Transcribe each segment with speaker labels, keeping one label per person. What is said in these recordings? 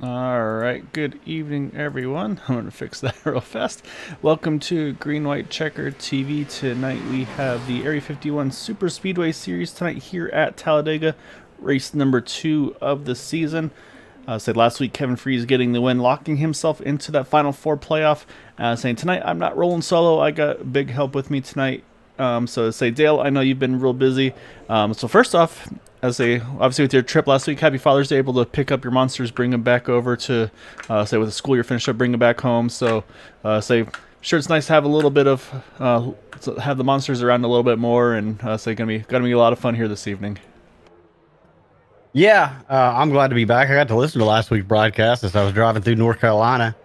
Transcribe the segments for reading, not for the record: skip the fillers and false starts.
Speaker 1: All right, good evening, everyone. I'm going to fix that real fast. Welcome to Green White Checker TV. Tonight we have the Area 51 Superspeedway Series tonight here at Talladega, race number 2 of the season. Said last week Kevin Freeze getting the win, locking himself into that Final Four playoff. Saying tonight I'm not rolling solo. I got big help with me tonight. So say Dale, I know you've been real busy. So first off, as a obviously with your trip last week, happy Father's Day, able to pick up your monsters, bring them back over to say with the school you're finished up, bring them back home. So say sure it's nice to have a little bit of have the monsters around a little bit more, and say gonna be a lot of fun here this evening.
Speaker 2: Yeah, I'm glad to be back. I got to listen to last week's broadcast as I was driving through North Carolina.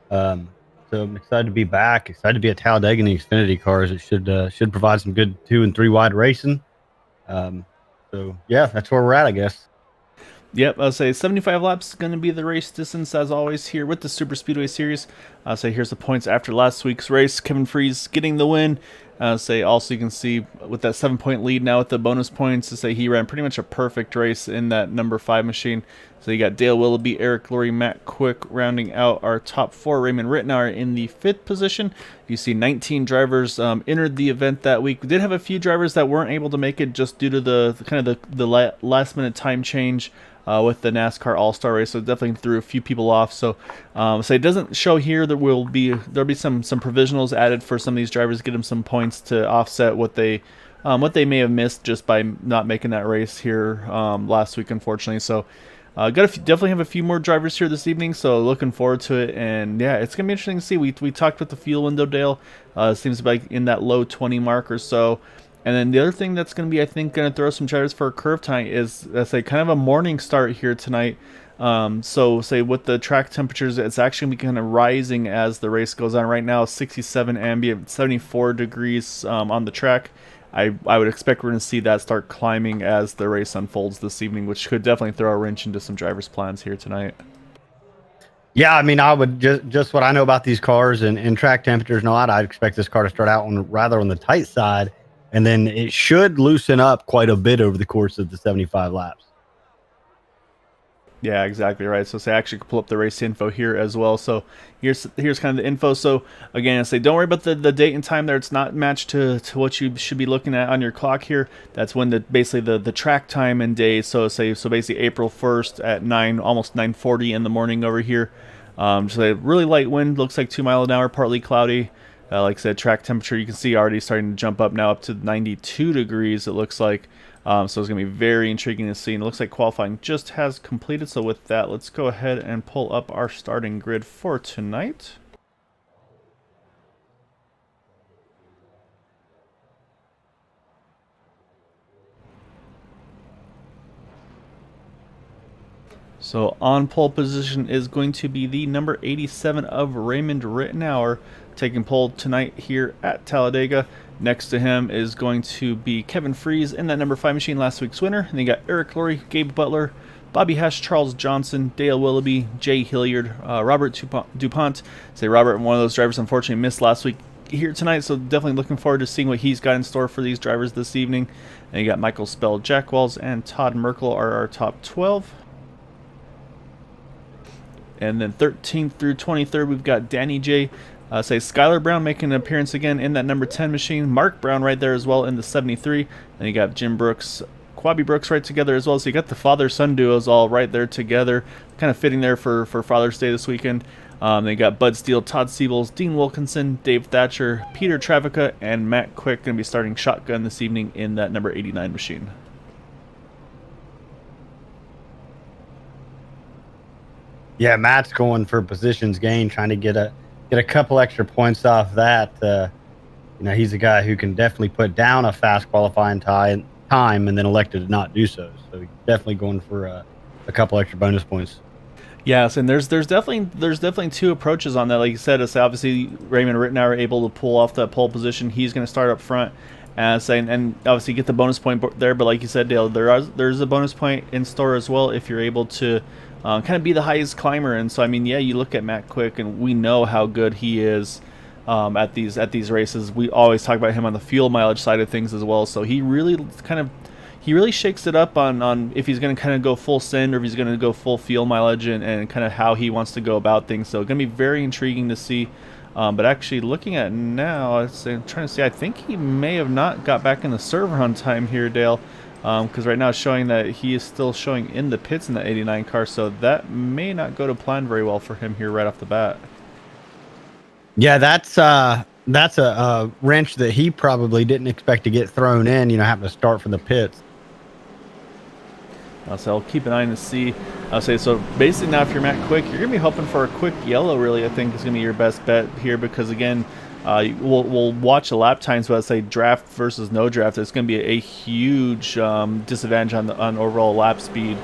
Speaker 2: Um, so I'm excited to be back. Excited to be at Talladega in the Xfinity cars. It should provide some good 2 and 3 wide racing. So yeah, that's where we're at, I guess.
Speaker 1: Yep, I'll say 75 laps is going to be the race distance as always here with the Super Speedway Series. I'll say here's the points after last week's race. Kevin Freeze getting the win. Say also you can see with that 7-point lead now with the bonus points to say he ran pretty much a perfect race in that number 5 machine. So you got Dale Willoughby, Eric Lurie, Matt Quick rounding out our top 4. Raymond Rittenauer in the 5th position. You see 19 drivers entered the event that week. We did have a few drivers that weren't able to make it just due to the last minute time change with the NASCAR All-Star race, so it definitely threw a few people off. So it doesn't show here. There'll be some provisionals added for some of these drivers to get them some points to offset what they may have missed just by not making that race here last week, unfortunately. So definitely have a few more drivers here this evening, so looking forward to it. And yeah, it's gonna be interesting to see. We talked with the fuel window, Dale. Seems to be like in that low 20 mark or so. And then the other thing that's going to be, I think, going to throw some drivers for a curve tonight is, let's say, kind of a morning start here tonight. So, say, with the track temperatures, it's actually going to be kind of rising as the race goes on. Right now, 67 ambient, 74 degrees on the track. I would expect we're going to see that start climbing as the race unfolds this evening, which could definitely throw a wrench into some drivers' plans here tonight.
Speaker 2: Yeah, I mean, I would just what I know about these cars and track temperatures and all that, I'd expect this car to start out on the tight side, and then it should loosen up quite a bit over the course of the 75 laps.
Speaker 1: Yeah, exactly right. So say I actually could pull up the race info here as well. So here's kind of the info. So again, I say don't worry about the date and time there. It's not matched to what you should be looking at on your clock here. That's when basically the track time and day. So basically April 1st at 9, almost 9:40 in the morning over here. So a really light wind, looks like 2 mile an hour, partly cloudy. Like I said, track temperature you can see already starting to jump up now up to 92 degrees. It looks like. So it's going to be very intriguing to see. And it looks like qualifying just has completed. So with that, let's go ahead and pull up our starting grid for tonight. So on pole position is going to be the number 87 of Raymond Rittenauer, taking pole tonight here at Talladega. Next to him is going to be Kevin Freeze in that number 5 machine, last week's winner. And then you got Eric Lurie, Gabe Butler, Bobby Hesh, Charles Johnson, Dale Willoughby, Jay Hilliard, Robert DuPont. Say Robert, one of those drivers, unfortunately missed last week here tonight, so definitely looking forward to seeing what he's got in store for these drivers this evening. And you got Michael Spell, Jack Wells, and Todd Merkel are our top 12. And then 13th through 23rd, we've got Danny J. Skylar Brown making an appearance again in that number 10 machine. Mark Brown right there as well in the 73. Then you got Jim Brooks, Quabi Brooks right together as well. So you got the father-son duos all right there together. Kind of fitting there for Father's Day this weekend. Then you got Bud Steele, Todd Siebels, Dean Wilkinson, Dave Thatcher, Peter Travica, and Matt Quick going to be starting shotgun this evening in that number 89 machine.
Speaker 2: Yeah, Matt's going for positions gain, trying to get a couple extra points off that. He's a guy who can definitely put down a fast qualifying time and then elected to not do so. So he's definitely going for a couple extra bonus points.
Speaker 1: Yes, and there's definitely two approaches on that. Like you said, it's obviously Raymond Rittenauer able to pull off that pole position. He's going to start up front and obviously get the bonus point there. But like you said, Dale, there's a bonus point in store as well if you're able to kind of be the highest climber. And so I mean, yeah, you look at Matt Quick, and we know how good he is at these races. We always talk about him on the fuel mileage side of things as well. So he really kind of he really shakes it up on if he's going to kind of go full send or if he's going to go full fuel mileage and kind of how he wants to go about things. So going to be very intriguing to see. But actually looking at now, I'm trying to see, I think he may have not got back in the server on time here, Dale. Because right now it's showing that he is still showing in the pits in the 89 car. So that may not go to plan very well for him here right off the bat.
Speaker 2: Yeah, that's a wrench that he probably didn't expect to get thrown in, having to start from the pits.
Speaker 1: So I'll keep an eye on to see. I'll say, so basically now if you're Matt Quick, you're going to be hoping for a quick yellow, really, I think is going to be your best bet here because, again, we'll watch the lap times, but I'd say draft versus no draft, it's going to be a huge disadvantage on overall lap speed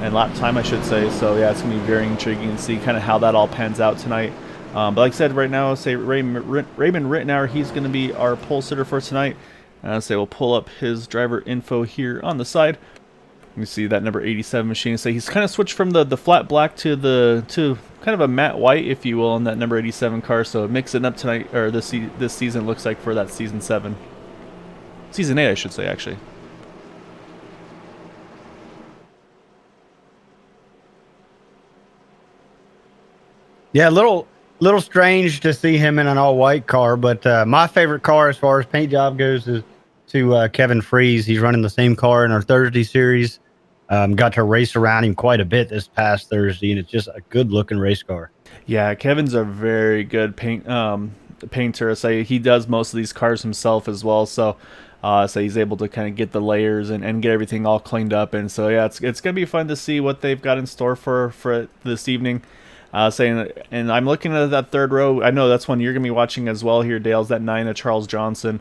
Speaker 1: and lap time, I should say. So, yeah, it's going to be very intriguing to see kind of how that all pans out tonight. But like I said, right now, I'll say Raymond Rittenauer, he's going to be our pole sitter for tonight. And I'll say we'll pull up his driver info here on the side. You see that number 87 machine. So he's kind of switched from the flat black to kind of a matte white, if you will, on that number 87 car. So mixing up tonight or this season looks like for that season 8, I should say, actually.
Speaker 2: Yeah, a little strange to see him in an all white car, but my favorite car as far as paint job goes is to Kevin Freeze. He's running the same car in our Thursday series. Got to race around him quite a bit this past Thursday, and it's just a good-looking race car.
Speaker 1: Yeah, Kevin's a very good painter. So he does most of these cars himself as well. So he's able to kind of get the layers and get everything all cleaned up. And so yeah, it's gonna be fun to see what they've got in store for this evening. And I'm looking at that third row. I know that's one you're gonna be watching as well here, Dale's that 9 of Charles Johnson.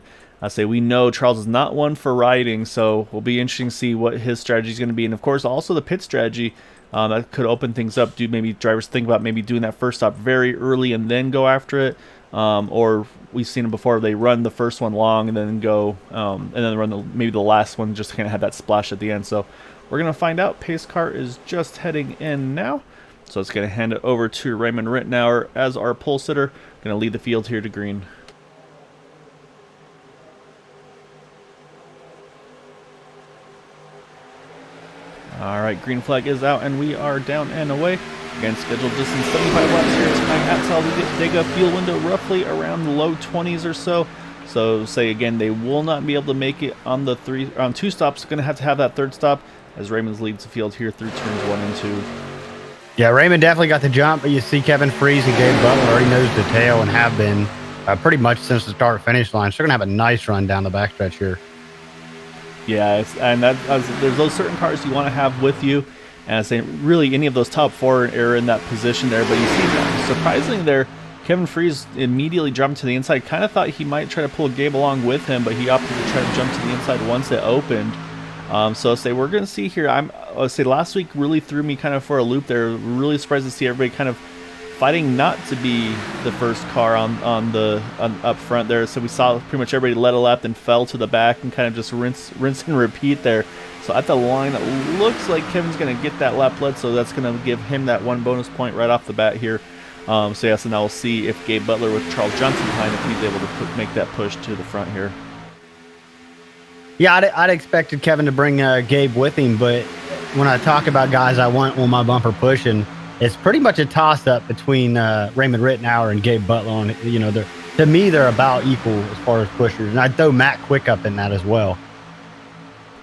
Speaker 1: We know Charles is not one for riding, so we'll be interesting to see what his strategy is going to be. And, of course, also the pit strategy that could open things up. Do maybe drivers think about maybe doing that first stop very early and then go after it? Or we've seen it before. They run the first one long and then go and then run maybe the last one just to kind of have that splash at the end. So we're going to find out. Pace car is just heading in now. So it's going to hand it over to Raymond Rittenauer as our pole sitter. Going to lead the field here to green. Alright, green flag is out and we are down and away. Again, scheduled distance 75 laps here tonight at Talladega. Fuel window roughly around the low 20s or so. So say again, they will not be able to make it on the two stops. Going to have that third stop as Raymond leads the field here through turns 1 and 2.
Speaker 2: Yeah, Raymond definitely got the jump, but you see Kevin Freeze and Gabe Butler already nose to tail and have been pretty much since the start-finish line. So they're going to have a nice run down the backstretch here.
Speaker 1: Yeah, there's those certain cars you want to have with you, and I say really any of those top 4 are in that position there. But you see, surprisingly there, Kevin Freeze immediately jumped to the inside. Kind of thought he might try to pull Gabe along with him, but he opted to try to jump to the inside once it opened. So we're going to see here. Last week really threw me kind of for a loop there. Really surprised to see everybody kind of fighting not to be the first car on up front there. So we saw pretty much everybody led a lap then fell to the back and kind of just rinse and repeat there. So at the line, it looks like Kevin's going to get that lap led, so that's going to give him that 1 bonus point right off the bat here. So now we'll see if Gabe Butler with Charles Johnson behind, if he's able to make that push to the front here.
Speaker 2: Yeah, I'd expected Kevin to bring Gabe with him, but when I talk about guys I want on my bumper pushing, it's pretty much a toss-up between Raymond Rittenauer and Gabe Butler. And, to me, they're about equal as far as pushers. And I'd throw Matt Quick up in that as well.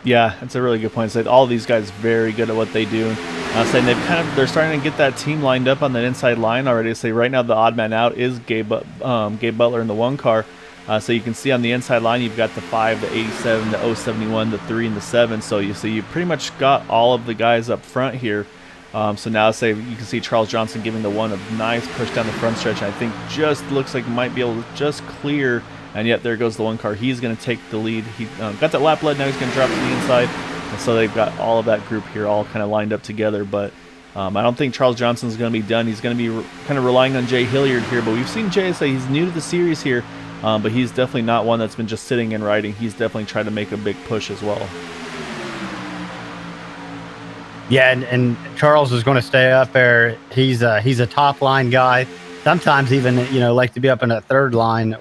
Speaker 1: Yeah, that's a really good point. So all these guys very good at what they do. Saying they're starting to get that team lined up on that inside line already. So right now the odd man out is Gabe Butler in the 1 car. So you can see on the inside line you've got the 5, the 87, the 071, the 3, and the 7. So you pretty much got all of the guys up front here. So now you can see Charles Johnson giving the 1 a nice push down the front stretch. I think just looks like might be able to just clear, and yet there goes the 1 car. He's going to take the lead. He got that lap led. Now he's going to drop to the inside. And so they've got all of that group here all kind of lined up together. But I don't think Charles Johnson's going to be done. He's going to be kind of relying on Jay Hilliard here. But we've seen Jay say he's new to the series here, but he's definitely not one that's been just sitting and riding. He's definitely trying to make a big push as well.
Speaker 2: Yeah, and Charles is going to stay up there. He's a top line guy. Sometimes even like to be up in that third line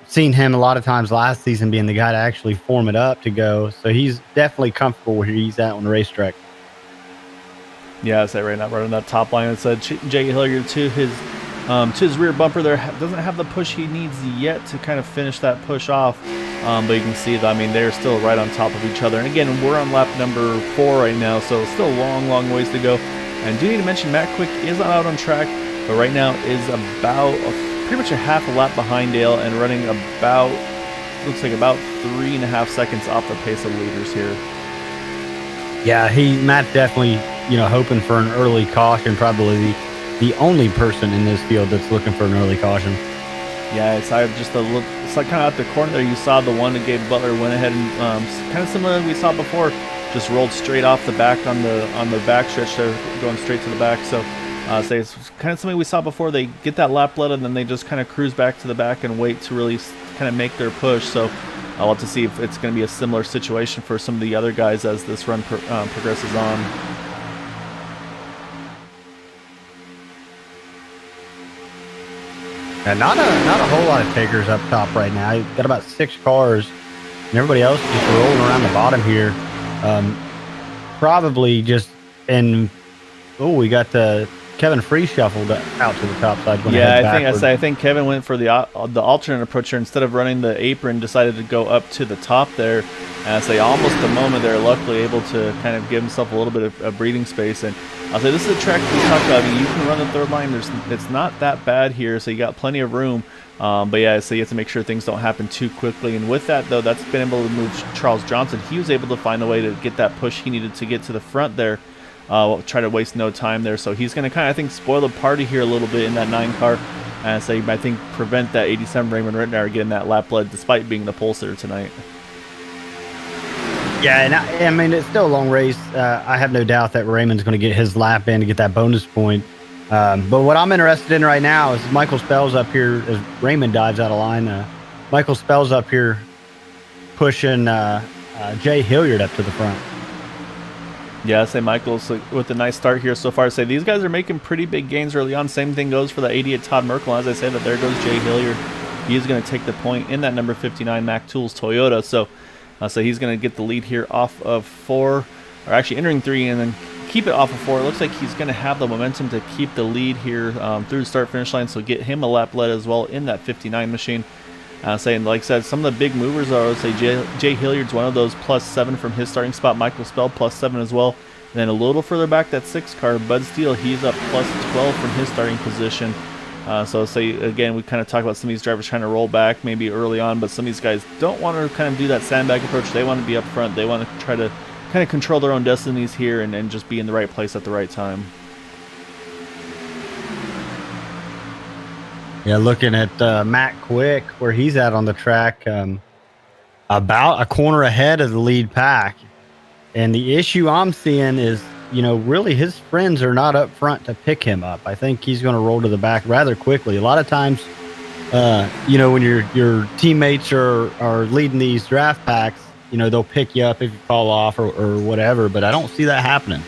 Speaker 2: seen him a lot of times last season being the guy to actually form it up to go. So he's definitely comfortable where he's at on the racetrack.
Speaker 1: Yeah, I say right now, right on that top line, it said Jay Hilliard to his rear bumper there doesn't have the push he needs yet to kind of finish that push off. But you can see that, I mean, they're still right on top of each other. And again, we're on lap number 4 right now, so still a long, long ways to go. And do need to mention Matt Quick is out on track, but right now is about pretty much a half a lap behind Dale and running about, looks like about 3.5 seconds off the pace of leaders here.
Speaker 2: Yeah, Matt definitely, hoping for an early caution, probably the only person in this field that's looking for an early caution.
Speaker 1: Yeah, it's just a look. It's like kind of out the corner there. You saw the one that Gabe Butler went ahead and kind of similar to we saw before, just rolled straight off the back on the back stretch there, going straight to the back. So say it's kind of something we saw before. They get that lap let and then they just kind of cruise back to the back and wait to really kind of make their push. So I'll have to see if it's going to be a similar situation for some of the other guys as this run progresses on.
Speaker 2: Yeah, not a whole lot of takers up top right now. You've got about 6 cars, and everybody else just rolling around the bottom here. Probably just in. Oh, we got Kevin Free shuffled out to the top side.
Speaker 1: Yeah, I think Kevin went for the alternate approach here instead of running the apron. Decided to go up to the top there. And I say almost a moment there. Luckily able to kind of give himself a little bit of breathing space. And I'll say this is a track we talked about. I mean, you can run the third line. It's not that bad here, so you got plenty of room. But yeah, so you have to make sure things don't happen too quickly. And with that, though, that's been able to move Charles Johnson. He was able to find a way to get that push he needed to get to the front there. Try to waste no time there. So he's going to kind of, I think, spoil the party here a little bit in that 9 car. And so I think prevent that 87 Raymond Rittenauer getting that lap lead despite being the pole sitter tonight.
Speaker 2: Yeah, and I mean, it's still a long race. I have no doubt that Raymond's going to get his lap in to get that bonus point. But what I'm interested in right now is Michael Spell's up here as Raymond dives out of line. Michael Spell's up here pushing Jay Hilliard up to the front.
Speaker 1: Yeah, I say Michael's with a nice start here so far. I say these guys are making pretty big gains early on. Same thing goes for the 88 Todd Merkel. As I said, that there goes Jay Hilliard. He's going to take the point in that number 59 Mac Tools Toyota. So he's going to get the lead here off of 4, or actually entering 3, and then keep it off of 4. It looks like he's going to have the momentum to keep the lead here through the start-finish line, so get him a lap lead as well in that 59 machine. Saying, like I said, some of the big movers are, I would say, Jay Hilliard's one of those +7 from his starting spot. Michael Spell +7 as well. And then a little further back, that 6 car, Bud Steele, he's up +12 from his starting position. So say, again, we kind of talk about some of these drivers trying to roll back maybe early on, but some of these guys don't want to kind of do that sandbag approach. They want to be up front. They want to try to kind of control their own destinies here and just be in the right place at the right time.
Speaker 2: Yeah, looking at Matt Quick, where he's at on the track, about a corner ahead of the lead pack. And the issue I'm seeing is, really his friends are not up front to pick him up. I think he's going to roll to the back rather quickly. A lot of times, when your teammates are leading these draft packs, they'll pick you up if you fall off or whatever. But I don't see that happening.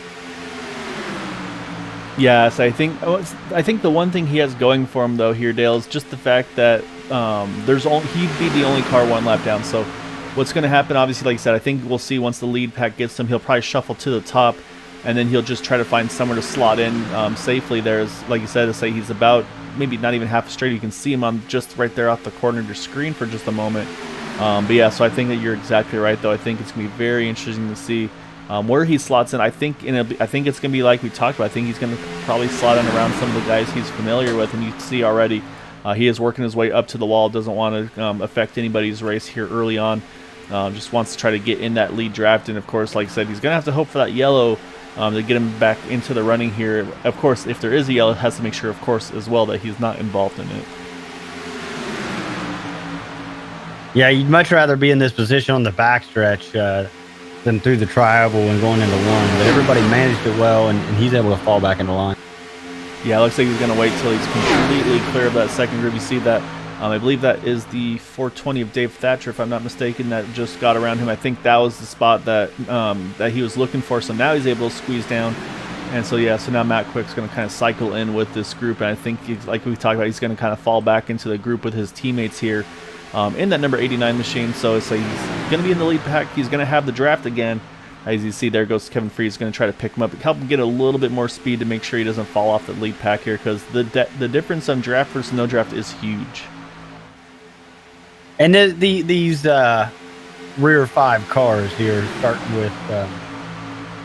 Speaker 1: Yes, I think the one thing he has going for him though here, Dale, is just the fact that he'd be the only car 1 lap down. So what's going to happen, obviously, like you said, I think we'll see once the lead pack gets him, he'll probably shuffle to the top, and then he'll just try to find somewhere to slot in safely. There's, like you said, to say he's about maybe not even half straight. You can see him on just right there off the corner of your screen for just a moment. But yeah, so I think that you're exactly right, though. I think it's going to be very interesting to see where he slots in. I think it's going to be like we talked about. I think he's going to probably slot in around some of the guys he's familiar with, and you see already he is working his way up to the wall. Doesn't want to affect anybody's race here early on. Just wants to try to get in that lead draft, and of course, like I said, he's going to have to hope for that yellow to get him back into the running here. Of course, if there is a yellow, has to make sure, of course, as well that he's not involved in it.
Speaker 2: Yeah, you'd much rather be in this position on the backstretch than through the tri-oval and going into 1. But everybody managed it well, and he's able to fall back into line.
Speaker 1: Yeah, it looks like he's going to wait till he's completely clear of that second group. You see that. I believe that is the 420 of Dave Thatcher, if I'm not mistaken, that just got around him. I think that was the spot that he was looking for. So now he's able to squeeze down. And so, yeah, so now Matt Quick's going to kind of cycle in with this group. And I think, like we talked about, he's going to kind of fall back into the group with his teammates here. in that number 89 machine. So it's like he's going to be in the lead pack. He's going to have the draft again. As you see, there goes Kevin Freeze, going to try to pick him up, help him get a little bit more speed to make sure he doesn't fall off the lead pack here, because the difference on draft versus no draft is huge.
Speaker 2: And these rear 5 cars here, starting with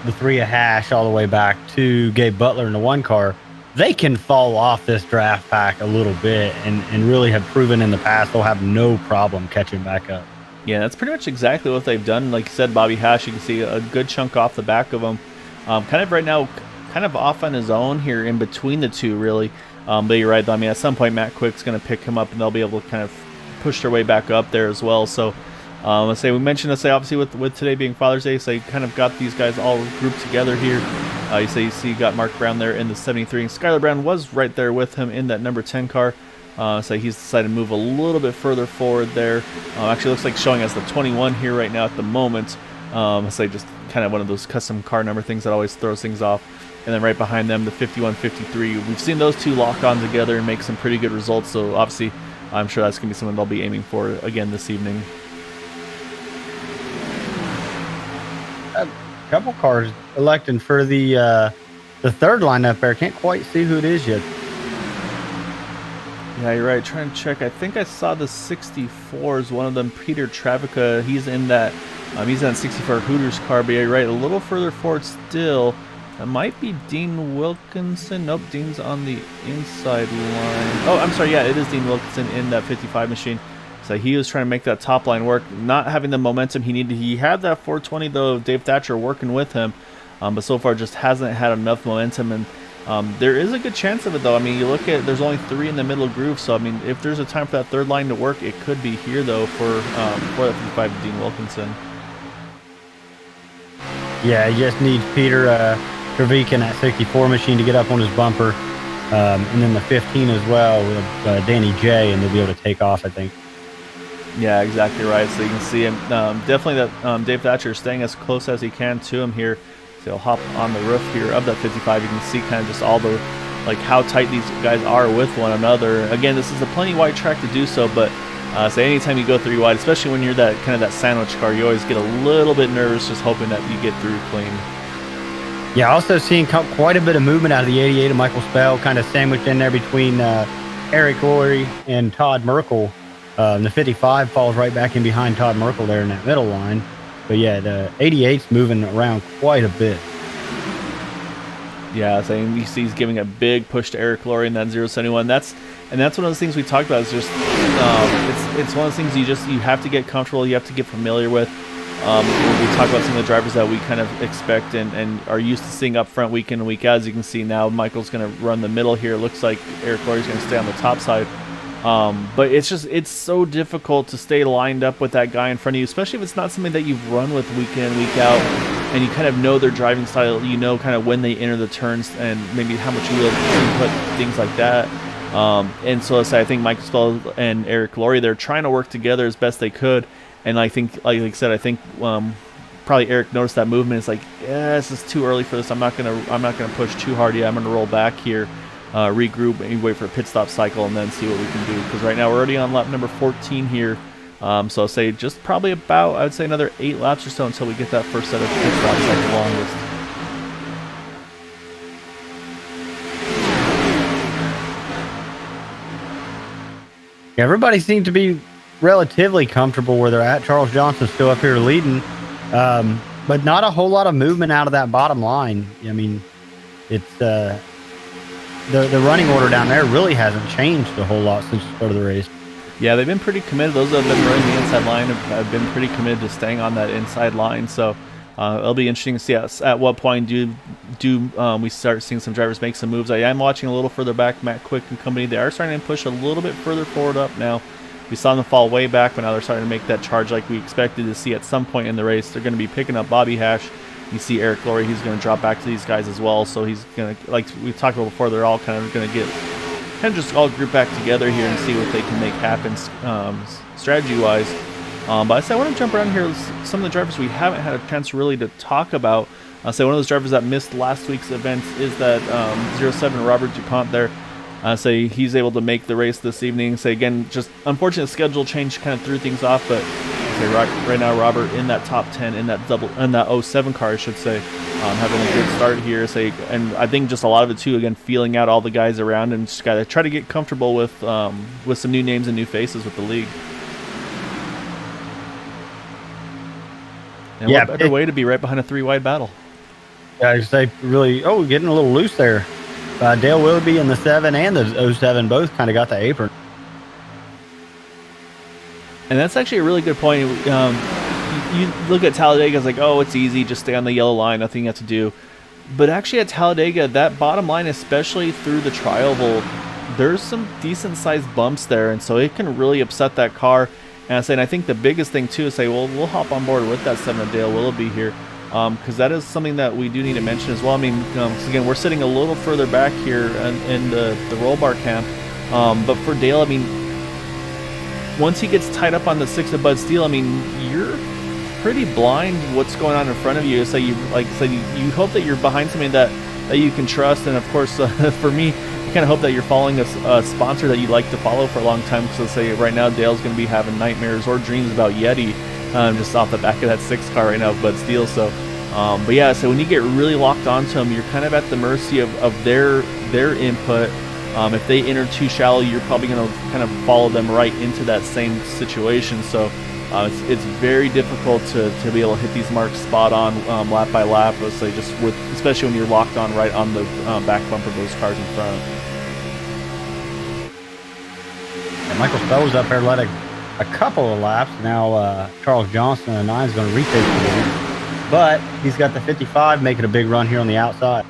Speaker 2: the 3 of Hash all the way back to Gabe Butler in the 1 car, they can fall off this draft pack a little bit and really have proven in the past they'll have no problem catching back up.
Speaker 1: Yeah, that's pretty much exactly what they've done. Like you said, Bobby Hash, you can see a good chunk off the back of him. Kind of right now, kind of off on his own here in between the two, really. But you're right, though. I mean, at some point, Matt Quick's going to pick him up, and they'll be able to kind of push their way back up there as well. So, let's say we mentioned, let's say, obviously, with today being Father's Day, so you kind of got these guys all grouped together here. You see you got Mark Brown there in the 73, and Skylar Brown was right there with him in that number 10 car. So he's decided to move a little bit further forward there. Actually looks like showing us the 21 here right now at the moment. So just kind of one of those custom car number things that always throws things off. And then right behind them, the 51, 53. We've seen those two lock on together and make some pretty good results. So obviously, I'm sure that's going to be something they'll be aiming for again this evening.
Speaker 2: A couple cars electing for the third lineup there. Can't quite see who it is yet.
Speaker 1: Yeah, you're right. Trying to check. I think I saw the 64s. One of them, Peter Travica. He's in that 64 Hooters car. But yeah, you're right. A little further forward still. That might be Dean Wilkinson. Nope, Dean's on the inside line. Oh, I'm sorry. Yeah, it is Dean Wilkinson in that 55 machine. So he was trying to make that top line work, not having the momentum he needed. He had that 420 though. Dave Thatcher working with him, but so far just hasn't had enough momentum. And there is a good chance of it, though. I mean, you look at, there's only 3 in the middle groove, so I mean, if there's a time for that third line to work, it could be here, though, for that 55 Dean Wilkinson.
Speaker 2: Yeah, he just needs Peter Trevik in that 64 machine to get up on his bumper, and then the 15 as well with Danny J, and they'll be able to take off, I think.
Speaker 1: Yeah, exactly right. So you can see him, definitely that Dave Thatcher is staying as close as he can to him here. So he'll hop on the roof here of that 55. You can see kind of just all the, like, how tight these guys are with one another. Again, this is a plenty wide track to do so, but so anytime you go 3 wide, especially when you're that kind of that sandwich car, you always get a little bit nervous just hoping that you get through clean.
Speaker 2: Yeah, also seeing quite a bit of movement out of the 88 of Michael Spell, kind of sandwiched in there between Eric Laurie and Todd Merkel. The 55 falls right back in behind Todd Merkel there in that middle line. But yeah, the 88's moving around quite a bit.
Speaker 1: Yeah, so you see he's giving a big push to Eric Laurie in that 071. That's one of those things we talked about. Is just it's one of those things you have to get comfortable. You have to get familiar with. We talk about some of the drivers that we kind of expect and are used to seeing up front week in and week out. As you can see now, Michael's going to run the middle here. It looks like Eric Laurie's going to stay on the top side. But it's so difficult to stay lined up with that guy in front of you, especially if it's not something that you've run with week in and week out, and you kind of know their driving style, you know kind of when they enter the turns and maybe how much wheel input, things like that. And so I think Michael Spell and Eric Laurie, they're trying to work together as best they could. And I think, like I said, I think probably Eric noticed that movement. It's like, yeah, this is too early for this. I'm not gonna push too hard yet. I'm gonna roll back here. Regroup and wait for a pit stop cycle and then see what we can do, because right now we're already on lap number 14 here, so I'll say just probably about, I would say, another 8 laps or so until we get that first set of pit stops at the longest.
Speaker 2: Everybody seems to be relatively comfortable where they're at. Charles Johnson's still up here leading, but not a whole lot of movement out of that bottom line. I mean, it's the running order down there really hasn't changed a whole lot since the start of the race.
Speaker 1: Yeah, they've been pretty committed. Those that have been running the inside line have been pretty committed to staying on that inside line. So it'll be interesting to see at what point do we start seeing some drivers make some moves. I am watching a little further back, Matt Quick and company. They are starting to push a little bit further forward up now. We saw them fall way back, but now they're starting to make that charge like we expected to see at some point in the race. They're going to be picking up Bobby Hash. You see Eric Laurie, he's going to drop back to these guys as well. So he's going to, like we talked about before, they're all kind of going to get kind of just all group back together here and see what they can make happen strategy-wise. But I want to jump around here. Some of the drivers we haven't had a chance really to talk about. One of those drivers that missed last week's event is that 07 Robert DuPont there. Say he's able to make the race this evening. Say again, just unfortunate schedule change kind of threw things off, but say right now Robert in that top 10 in that that 07 car, I should say, having a good start here. Say, and I think just a lot of it too. Again, feeling out all the guys around and just gotta try to get comfortable with some new names and new faces with the league. And what better way to be right behind a 3-wide battle?
Speaker 2: Yeah, I say really. Oh, getting a little loose there. Dale Willoughby in the 7 and the 07 both kind of got the apron.
Speaker 1: And that's actually a really good point. You look at Talladega, it's like, oh, it's easy, just stay on the yellow line, nothing you have to do. But actually at Talladega, that bottom line, especially through the tri-oval, there's some decent-sized bumps there, and so it can really upset that car. And I think the biggest thing, too, is say, well, we'll hop on board with that 7 of Dale Willoughby here, because that is something that we do need to mention as well. I mean, again, we're sitting a little further back here in the roll bar camp, but for Dale, I mean, once he gets tied up on the 6 of Bud Steele, I mean, you're pretty blind what's going on in front of you. So you hope that you're behind something that you can trust, and of course, for me, you kind of hope that you're following a sponsor that you'd like to follow for a long time. So say right now, Dale's going to be having nightmares or dreams about Yeti, just off the back of that 6 car right now, Bud Steele. So, but yeah, so when you get really locked onto them, you're kind of at the mercy of their input. If they enter too shallow, you're probably going to kind of follow them right into that same situation. So it's very difficult to be able to hit these marks spot on lap by lap. Let's say just especially when you're locked on right on the back bumper of those cars in front.
Speaker 2: And Michael Stowe's up there led a couple of laps. Now Charles Johnson in the 9 is going to retake the lead, but he's got the 55 making a big run here on the outside.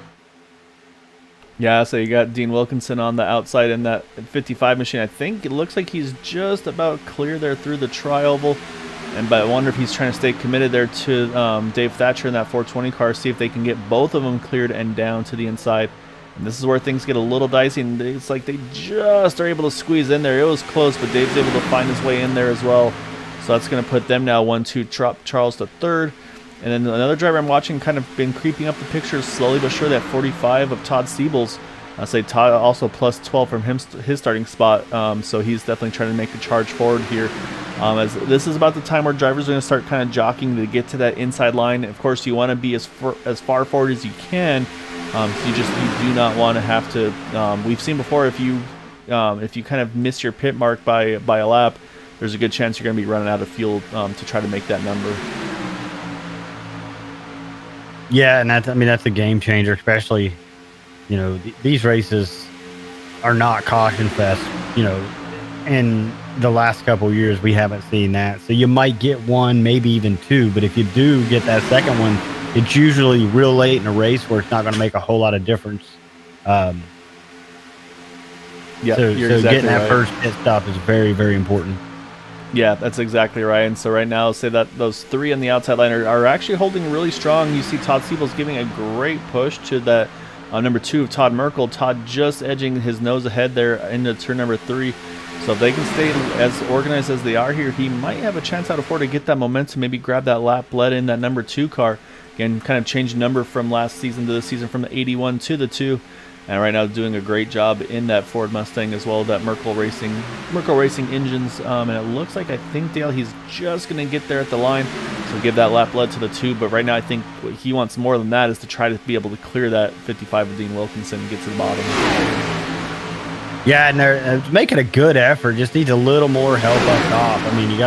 Speaker 1: Yeah, so you got Dean Wilkinson on the outside in that 55 machine. I think it looks like he's just about clear there through the tri-oval. But I wonder if he's trying to stay committed there to Dave Thatcher in that 420 car, see if they can get both of them cleared and down to the inside. And this is where things get a little dicey, and it's like they just are able to squeeze in there. It was close, but Dave's able to find his way in there as well. So that's going to put them now 1-2, drop Charles to 3rd. And then another driver I'm watching kind of been creeping up the picture slowly but surely at 45 of Todd Siebels. I say Todd also plus 12 from his starting spot, so he's definitely trying to make a charge forward here. As this is about the time where drivers are going to start kind of jockeying to get to that inside line. Of course, you want to be as far forward as you can. So you do not want to have to. We've seen before if you kind of miss your pit mark by a lap, there's a good chance you're going to be running out of fuel to try to make that number.
Speaker 2: Yeah, and that's a game changer, especially, these races are not caution fest. In the last couple of years, we haven't seen that. So you might get one, maybe even 2, but if you do get that second one, it's usually real late in a race where it's not going to make a whole lot of difference.
Speaker 1: Yeah,
Speaker 2: so
Speaker 1: exactly
Speaker 2: getting that
Speaker 1: right.
Speaker 2: first pit stop is very, very important.
Speaker 1: Yeah, that's exactly right. And so right now, say that those 3 on the outside line are actually holding really strong. You see Todd Siebels giving a great push to that number 2 of Todd Merkel. Todd just edging his nose ahead there into turn number 3. So if they can stay as organized as they are here, he might have a chance out of 4 to get that momentum, maybe grab that lap led in that number 2 car. Again, kind of change number from last season to this season from the 81 to the 2. And right now doing a great job in that Ford Mustang as well, that Merkel Racing engines. And it looks like, I think, Dale, he's just going to get there at the line. So give that lap led to the 2. But right now I think what he wants more than that is to try to be able to clear that 55 of Dean Wilkinson and get to the bottom.
Speaker 2: Yeah, and they're making a good effort. Just needs a little more help up top. I mean, you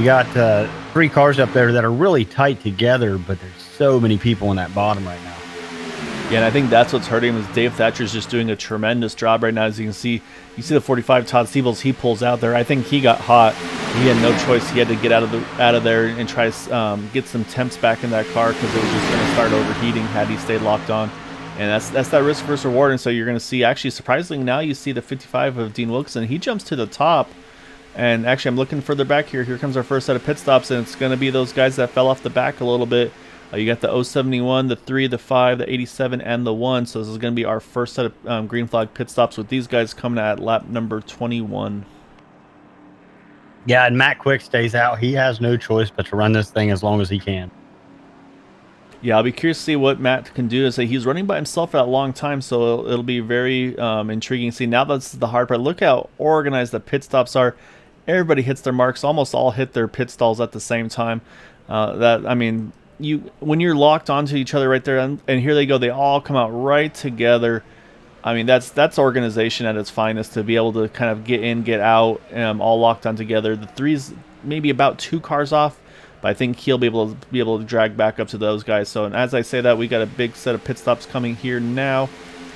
Speaker 2: got 3 cars up there that are really tight together, but there's so many people in that bottom right now.
Speaker 1: Yeah, and I think that's what's hurting him is Dave Thatcher's just doing a tremendous job right now. As you see the 45 Todd Siebels, he pulls out there. I think he got hot. He had no choice. He had to get out of there and try to get some temps back in that car because it was just going to start overheating had he stayed locked on. And that's that risk versus reward. And so you're going to see, actually, surprisingly, now you see the 55 of Dean Wilkinson. He jumps to the top. And actually, I'm looking further back here. Here comes our first set of pit stops, and it's going to be those guys that fell off the back a little bit. You got the 071, the 3, the 5, the 87, and the 1. So this is going to be our first set of green flag pit stops with these guys coming at lap number 21.
Speaker 2: Yeah, and Matt Quick stays out. He has no choice but to run this thing as long as he can.
Speaker 1: Yeah, I'll be curious to see what Matt can do. To say he's running by himself for that long time, so it'll be very intriguing to see. Now that's the hard part. Look how organized the pit stops are. Everybody hits their marks. Almost all hit their pit stalls at the same time. That I mean, when you're locked onto each other right there, and here they go. They all come out right together. I mean, that's organization at its finest, to be able to kind of get in, get out, all locked on together. The three's maybe about 2 cars off, but I think he'll be able to drag back up to those guys. So, and as I say that, we got a big set of pit stops coming here now.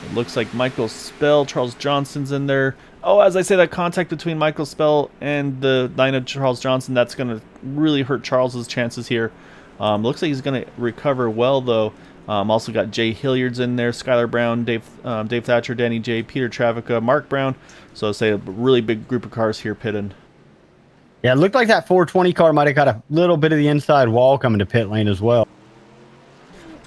Speaker 1: It looks like Michael Spell, Charles Johnson's in there. Oh, as I say that, contact between Michael Spell and the line of Charles Johnson, that's going to really hurt Charles's chances here. Looks like he's going to recover well, though. Also got Jay Hilliard's in there, Skylar Brown, Dave Thatcher, Danny J, Peter Travica, Mark Brown. So say a really big group of cars here pitting.
Speaker 2: Yeah, it looked like that 420 car might have got a little bit of the inside wall coming to pit lane as well.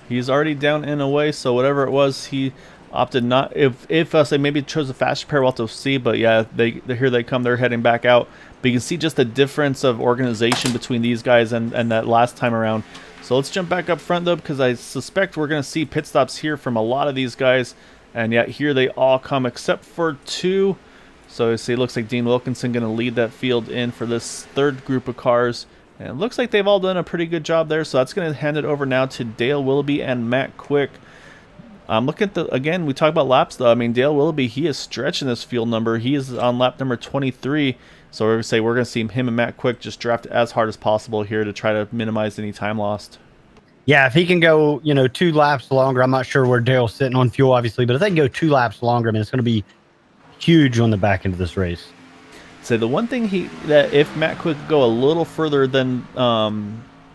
Speaker 1: He's already down and away, so whatever it was, he opted not. If say maybe chose a faster pair, we'll have to see. But yeah, here they come. They're heading back out. But you can see just the difference of organization between these guys and that last time around. So let's jump back up front, though, because I suspect we're going to see pit stops here from a lot of these guys. And yet here they all come except for 2. So you see, it looks like Dean Wilkinson going to lead that field in for this third group of cars. And it looks like they've all done a pretty good job there. So that's going to hand it over now to Dale Willoughby and Matt Quick. Look at again, we talk about laps, though. I mean, Dale Willoughby, he is stretching this field number. He is on lap number 23. So we're going to see him and Matt Quick just draft as hard as possible here to try to minimize any time lost.
Speaker 2: Yeah, if he can go, 2 laps longer, I'm not sure where Dale's sitting on fuel, obviously, but if they can go 2 laps longer, I mean, it's going to be huge on the back end of this race.
Speaker 1: So the one thing that if Matt Quick could go a little further than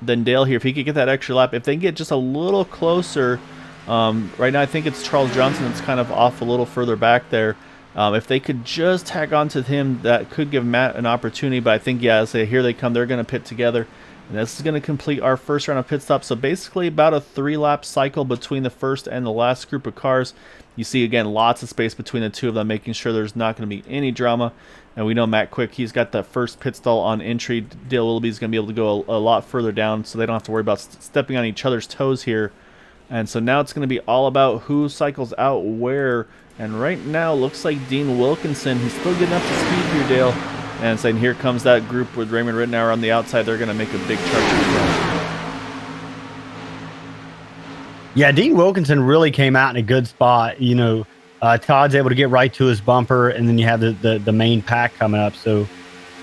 Speaker 1: Dale here, if he could get that extra lap, if they can get just a little closer, right now I think it's Charles Johnson that's kind of off a little further back there. If they could just tag on to him, that could give Matt an opportunity. But I think, yeah, say here they come. They're going to pit together. And this is going to complete our first round of pit stops. So basically about a 3-lap cycle between the first and the last group of cars. You see, again, lots of space between the 2 of them, making sure there's not going to be any drama. And we know Matt Quick, he's got that first pit stall on entry. Dale Willoughby's going to be able to go a lot further down, so they don't have to worry about stepping on each other's toes here. And so now it's going to be all about who cycles out where. And right now, looks like Dean Wilkinson, he's still getting up to speed here, Dale. And saying here comes that group with Raymond Rittenauer on the outside. They're going to make a big charge.
Speaker 2: Yeah, Dean Wilkinson really came out in a good spot. Todd's able to get right to his bumper, and then you have the main pack coming up. So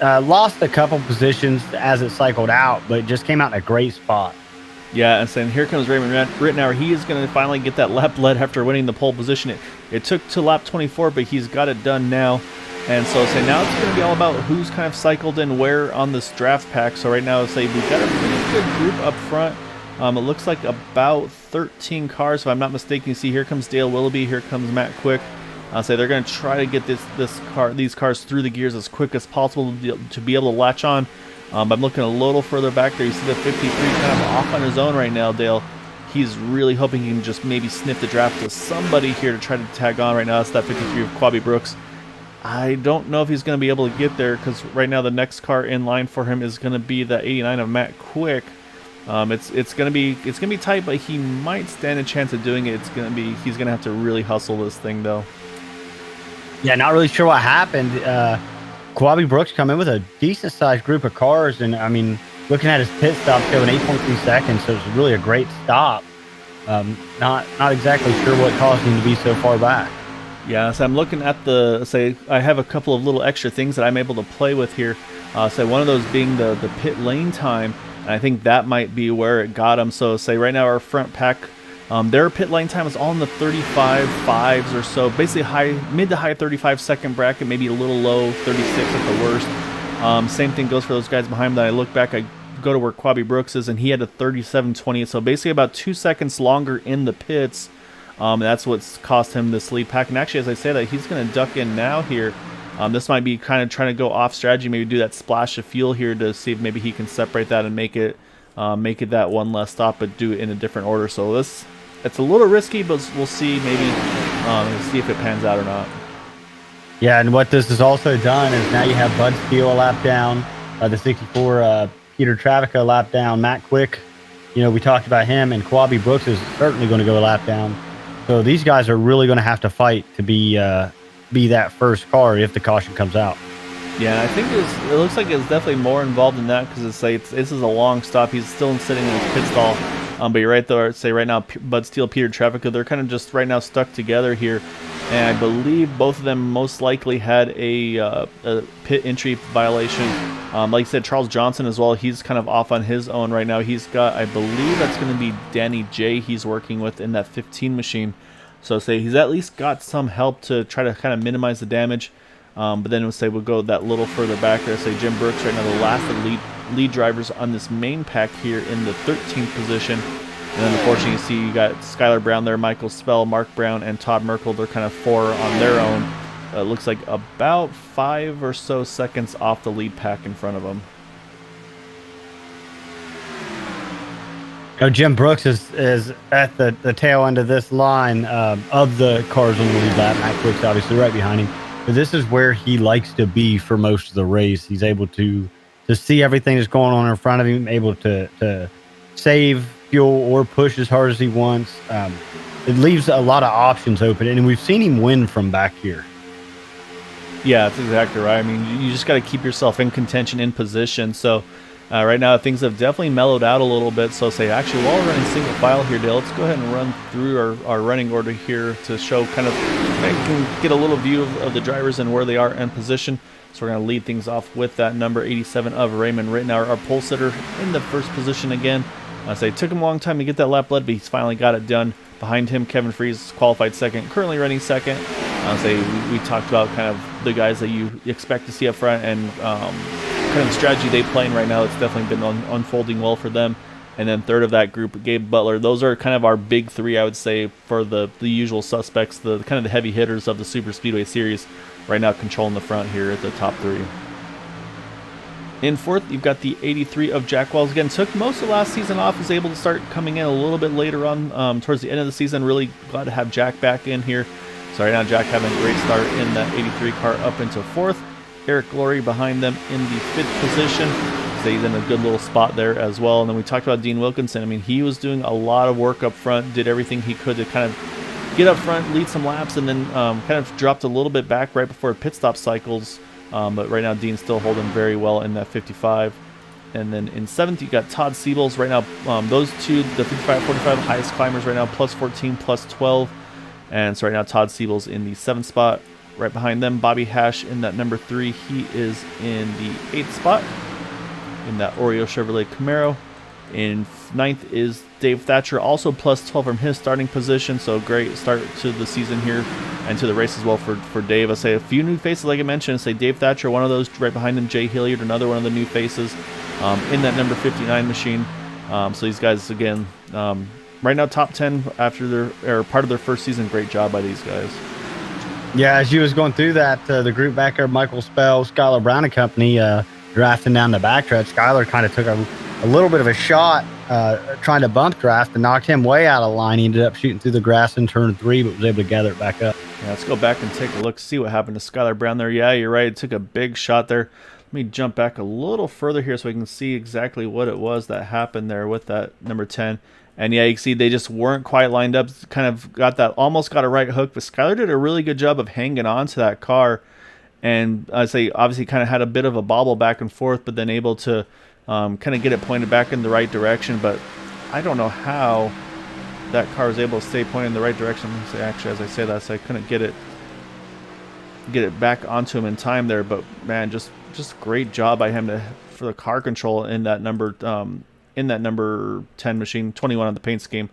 Speaker 2: lost a couple positions as it cycled out, but just came out in a great spot.
Speaker 1: Yeah, and saying here comes Raymond Rittenauer. He is going to finally get that lap lead after winning the pole position. It took to lap 24, but he's got it done now. And so say now it's going to be all about who's kind of cycled in where on this draft pack. So right now, say we've got a pretty good group up front. It looks like about 13 cars, if I'm not mistaken. You see, here comes Dale Willoughby. Here comes Matt Quick. I'll say they're going to try to get these cars through the gears as quick as possible to be able to latch on. I'm looking a little further back there. You see the 53 kind of off on his own right now, Dale. He's really hoping he can just maybe sniff the draft to somebody here to try to tag on right now. That's that 53 of Quabi Brooks. I don't know if he's going to be able to get there because right now the next car in line for him is going to be the 89 of Matt Quick. It's going to be tight, but he might stand a chance of doing it. He's going to have to really hustle this thing though.
Speaker 2: Yeah, not really sure what happened. Quabi Brooks come in with a decent sized group of cars, and I mean, looking at his pit stop showing 8.3 seconds, so it's really a great stop. Not exactly sure what caused him to be so far back.
Speaker 1: Yeah, so I'm looking at I have a couple of little extra things that I'm able to play with here. One of those being the pit lane time, and I think that might be where it got him. So say right now our front pack, their pit lane time is all in the 35.5s or so, basically mid to high 35-second bracket, maybe a little low 36 at the worst. Same thing goes for those guys behind him. That I look back, I go to where Quabi Brooks is, and he had a 37.20, so basically about 2 seconds longer in the pits. That's what's cost him this lead pack. And actually, as I say that, he's going to duck in now here. This might be kind of trying to go off strategy, maybe do that splash of fuel here to see if maybe he can separate that and make it that one less stop, but do it in a different order. So it's a little risky, but we'll see see if it pans out or not.
Speaker 2: Yeah, and what this has also done is now you have Bud Steele a lap down, the 64 Peter Travica a lap down, Matt Quick We talked about him, and Kwabi Brooks is certainly going to go a lap down. So these guys are really going to have to fight to be that first car if the caution comes out.
Speaker 1: Yeah, I think it looks like it's definitely more involved in that because this is a long stop. He's still sitting in his pit stall. But you're right, though. I'd say right now, Bud Steele, Peter Traffica, they're kind of just right now stuck together here. And I believe both of them most likely had a pit entry violation. Like I said, Charles Johnson as well, he's kind of off on his own right now. He's got, I believe that's going to be Danny J he's working with in that 15 machine. So say he's at least got some help to try to kind of minimize the damage. But then we'll go that little further back there. Say Jim Brooks right now, the last of the lead drivers on this main pack here in the 13th position. And then unfortunately you see you got Skylar Brown there, Michael Spell, Mark Brown, and Todd Merkel. They're kind of 4 on their own. It looks like about 5 or so seconds off the lead pack in front of them.
Speaker 2: Jim Brooks is at the tail end of this line of the cars on the lead lap. Matt Quick's obviously right behind him. But this is where he likes to be for most of the race. He's able to see everything that's going on in front of him, able to save fuel or push as hard as he wants. It leaves a lot of options open, and we've seen him win from back here.
Speaker 1: Yeah, that's exactly right. I mean, you just got to keep yourself in contention, in position. So right now things have definitely mellowed out a little bit. So actually, while we're running single file here, Dale, let's go ahead and run through our running order here to show kind of, can get a little view of the drivers and where they are in position. So we're going to lead things off with that number 87 of Raymond Rittenauer, our pole sitter in the first position again. It took him a long time to get that lap led, but he's finally got it done. Behind him, Kevin Freese qualified second, currently running second. We talked about kind of the guys that you expect to see up front and kind of the strategy they playing right now. It's definitely been unfolding well for them. And then third of that group, Gabe Butler. Those are kind of our big 3, I would say, for the usual suspects, the kind of the heavy hitters of the Super Speedway series. Right now, controlling the front here at the top 3. In fourth, you've got the 83 of Jack Wells. Again, took most of last season off, was able to start coming in a little bit later on towards the end of the season. Really glad to have Jack back in here. So right now, Jack having a great start in that 83 car up into fourth. Eric Glory behind them in the 5th position. So he's in a good little spot there as well. And then we talked about Dean Wilkinson. I mean, he was doing a lot of work up front, did everything he could to kind of get up front, lead some laps, and then kind of dropped a little bit back right before pit stop cycles. But right now, Dean's still holding very well in that 55. And then in 7th, you got Todd Siebels. Right now, those two, the 55-45 highest climbers right now, plus 14, plus 12. And so right now, Todd Siebels in the 7th spot. Right behind them, Bobby Hash in that number 3. He is in the 8th spot in that Oreo Chevrolet Camaro. In 9th is Dave Thatcher, also plus 12 from his starting position. So great start to the season here and to the race as well for Dave. I say a few new faces, like I mentioned. Say Dave Thatcher, one of those. Right behind him, Jay Hilliard, another one of the new faces in that number 59 machine. So these guys, again, right now top 10 after part of their first season. Great job by these guys.
Speaker 2: Yeah, as you was going through that, the group back there, Michael Spell, Skylar Brown and company, drafting down the backstretch. Skylar kind of took a little bit of a shot trying to bump draft and knocked him way out of line. He ended up shooting through the grass in turn 3, but was able to gather it back up.
Speaker 1: Yeah, let's go back and take a look, see what happened to Skylar Brown there. Yeah, you're right. It took a big shot there. Let me jump back a little further here so we can see exactly what it was that happened there with that number 10. And yeah, you can see they just weren't quite lined up. Kind of almost got a right hook, but Skylar did a really good job of hanging on to that car. And I'd say obviously kind of had a bit of a bobble back and forth, but then able to kind of get it pointed back in the right direction. But I don't know how that car was able to stay pointed in the right direction. Actually, as I say that, so I couldn't get it back onto him in time there. But man, just great job by him for the car control in that number 10 machine, 21 on the paint scheme.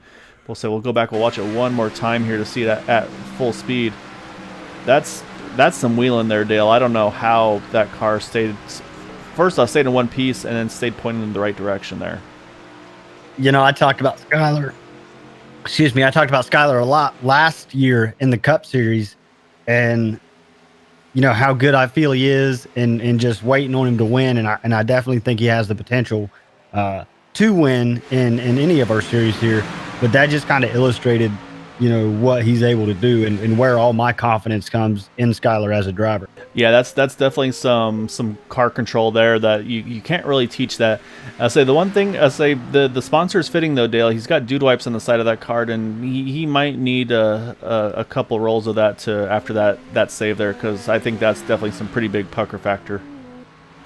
Speaker 1: We'll go back, we'll watch it one more time here to see that at full speed. That's some wheeling there, Dale. I don't know how that car stayed in one piece and then stayed pointing in the right direction there.
Speaker 2: I talked about Skylar. I talked about Skylar a lot last year in the Cup Series, and how good I feel he is, and just waiting on him to win, and I definitely think he has the potential to win in any of our series here. But that just kind of illustrated what he's able to do, and where all my confidence comes in Skylar as a driver.
Speaker 1: Yeah, that's definitely some car control there that you can't really teach that. I say the one thing I say the sponsor is fitting though, Dale. He's got dude wipes on the side of that card, and he might need a couple rolls of that to after that save there, because I think that's definitely some pretty big pucker factor.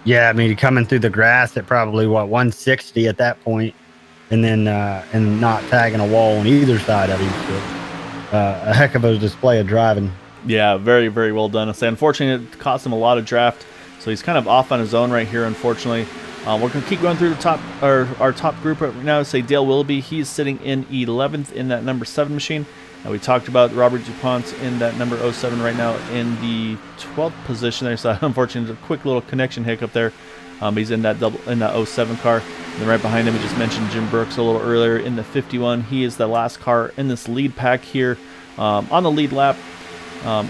Speaker 2: Yeah, I mean, coming through the grass at probably 160 at that point, and then and not tagging a wall on either side of him. So, a heck of a display of driving.
Speaker 1: Yeah, very, very well done. I say, unfortunately, it cost him a lot of draft, so he's kind of off on his own right here, unfortunately. We're going to keep going through the top, our top group right now. Say Dale Willoughby, he's sitting in 11th in that number 7 machine. We talked about Robert DuPont in that number 07 right now in the 12th position there. So unfortunately, a quick little connection hiccup there. He's in that 07 car. And then right behind him, we just mentioned Jim Brooks a little earlier in the 51. He is the last car in this lead pack here on the lead lap.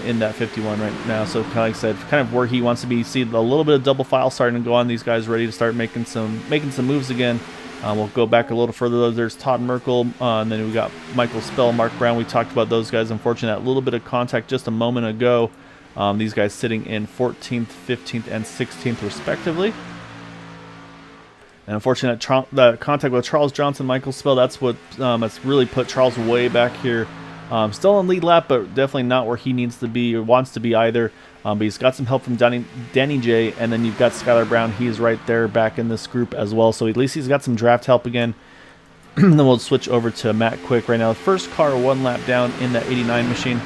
Speaker 1: In that 51 right now, so kind of like I said, kind of where he wants to be. See a little bit of double file starting to go on. These guys ready to start making some moves again. We'll go back a little further. There's Todd Merkel, and then we got Michael Spell, Mark Brown. We talked about those guys. Unfortunately, that little bit of contact just a moment ago. These guys sitting in 14th, 15th, and 16th respectively. And unfortunately, that contact with Charles Johnson, Michael Spell, that's what that's really put Charles way back here. Still on lead lap, but definitely not where he needs to be or wants to be either. But he's got some help from Danny J, and then you've got Skylar Brown. He's right there back in this group as well. So at least he's got some draft help again. Then we'll switch over to Matt Quick right now. The first car 1 lap down in that 89 machine.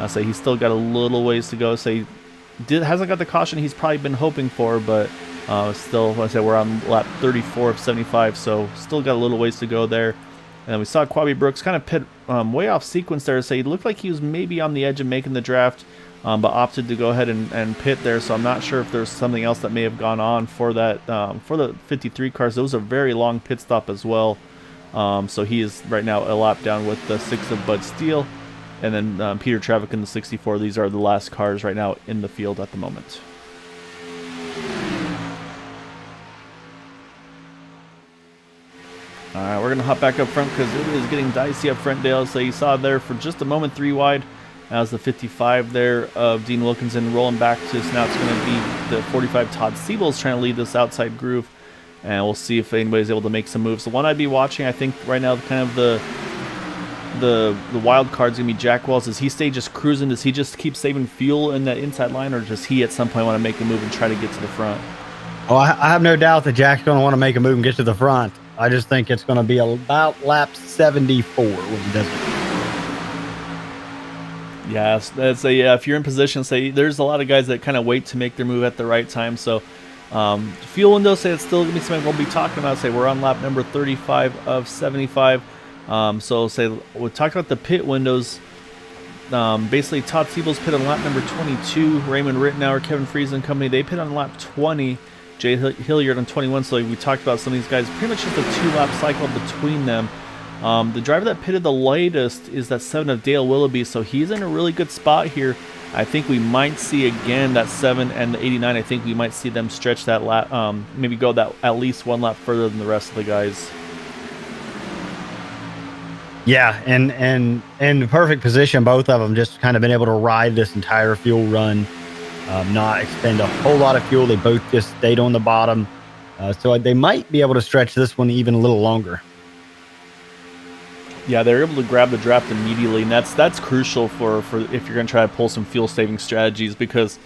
Speaker 1: So he's still got a little ways to go. So he hasn't got the caution he's probably been hoping for, but still, like I said, we're on lap 34 of 75, so still got a little ways to go there. And we saw Quabi Brooks kind of pit way off sequence there. So he looked like he was maybe on the edge of making the draft, but opted to go ahead and pit there. So I'm not sure if there's something else that may have gone on for that for the 53 cars. It was a very long pit stop as well. So he is right now a lap down with the 6 of Bud Steele, and then Peter Travick in the 64. These are the last cars right now in the field at the moment. All right, we're going to hop back up front because it is getting dicey up front, Dale. So you saw there for just a moment 3 wide. As the 55 there of Dean Wilkinson rolling back to, so now it's going to be the 45 Todd Siebel's trying to lead this outside groove. And we'll see if anybody's able to make some moves. The one I'd be watching, I think, right now, kind of the wild card's going to be Jack Wells. Does he stay just cruising? Does he just keep saving fuel in that inside line? Or does he at some point want to make a move and try to get to the front?
Speaker 2: Oh, I have no doubt that Jack's going to want to make a move and get to the front. I just think it's going to be about lap 74 when he does it.
Speaker 1: Yeah, that's if you're in position, say there's a lot of guys that kind of wait to make their move at the right time. So fuel window, say it's still going to be something we'll be talking about. Say we're on lap number 35 of 75. So say we talked about the pit windows. Basically, Todd Siebel's pit on lap number 22. Raymond Rittenauer, Kevin Freeze and company, they pit on lap 20. Jay Hilliard on 21. So we talked about some of these guys. Pretty much just a 2-lap cycle between them. The driver that pitted the latest is that 7 of Dale Willoughby. So he's in a really good spot here. I think we might see again that 7 and the 89. I think we might see them stretch that lap, maybe go that at least 1 lap further than the rest of the guys.
Speaker 2: Yeah, and in the perfect position, both of them just kind of been able to ride this entire fuel run, not expend a whole lot of fuel. They both just stayed on the bottom, so they might be able to stretch this one even a little longer.
Speaker 1: Yeah, they're able to grab the draft immediately, and that's crucial for if you're going to try to pull some fuel saving strategies, because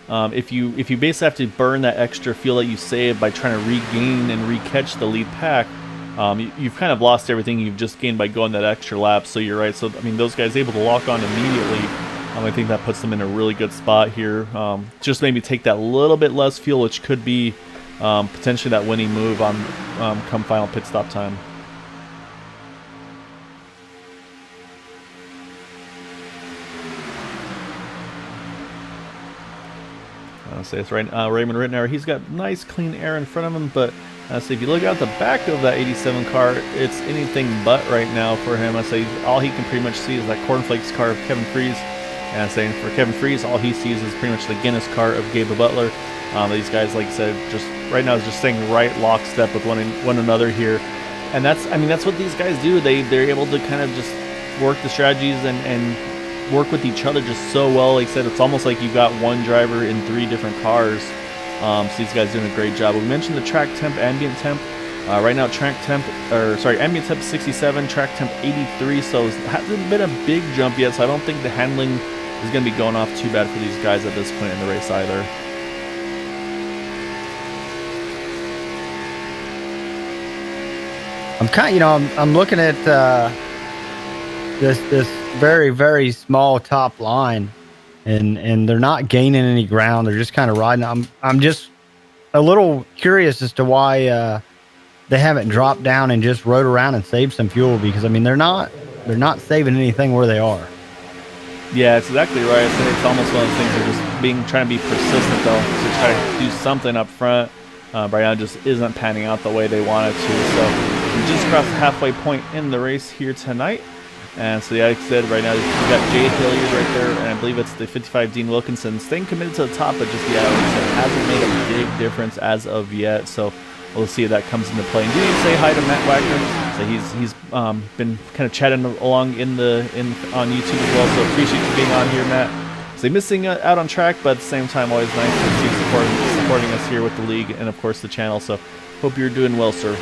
Speaker 1: if you basically have to burn that extra fuel that you save by trying to regain and recatch the lead pack, you've kind of lost everything you've just gained by going that extra lap. So you're right. So I mean, those guys able to lock on immediately. I think that puts them in a really good spot here. Just maybe take that little bit less fuel, which could be potentially that winning move on come final pit stop time. So it's right. Raymond Rittenauer, he's got nice clean air in front of him, but so if you look out the back of that 87 car, it's anything but right now for him. I say all he can pretty much see is that cornflakes car of Kevin Freeze. And I'm saying for Kevin Freeze, all he sees is pretty much the Guinness car of Gabe Butler. These guys, like I said, just right now is just staying right lockstep with one another here. And that's what these guys do. They're able to kind of just work the strategies and work with each other just so well. Like I said, it's almost like you've got one driver in 3 different cars. So these guys doing a great job. We mentioned the track temp, ambient temp. Right now, ambient temp 67, track temp 83. So it hasn't been a big jump yet. So I don't think the handling is going to be going off too bad for these guys at this point in the race either.
Speaker 2: I'm looking at this very, very small top line, and they're not gaining any ground. They're just kind of riding. I'm just a little curious as to why they haven't dropped down and just rode around and saved some fuel, because I mean they're not saving anything where they are.
Speaker 1: Yeah, it's exactly right. It's almost one of those things of just trying to be persistent though, to try to do something up front. Right now just isn't panning out the way they wanted to. So we just crossed the halfway point in the race here tonight. And so, yeah, like I said, right now we got Jay Hilliard right there, and I believe it's the 55 Dean Wilkinson staying committed to the top, but just, yeah, like I said, hasn't made a big difference as of yet. So we'll see if that comes into play. And do need to say hi to Matt Wagner. So he's been kind of chatting along on YouTube as well. So appreciate you being on here, Matt. So missing out on track, but at the same time, always nice to see you supporting us here with the league and of course the channel. So hope you're doing well, sir.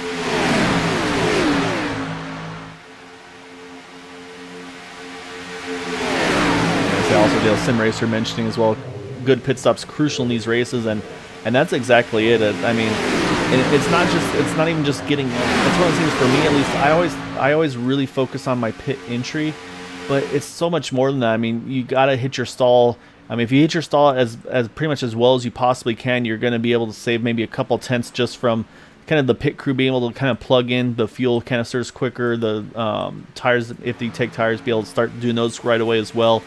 Speaker 1: Also, Dale Sim Racer mentioning as well, good pit stops crucial in these races, and that's exactly it. I mean, it's not even just getting. That's one of the things for me, at least. I always really focus on my pit entry, but it's so much more than that. I mean, you gotta hit your stall. I mean, if you hit your stall as pretty much as well as you possibly can, you're gonna be able to save maybe a couple tenths just from kind of the pit crew being able to kind of plug in the fuel canisters quicker. The tires, if they take tires, be able to start doing those right away as well.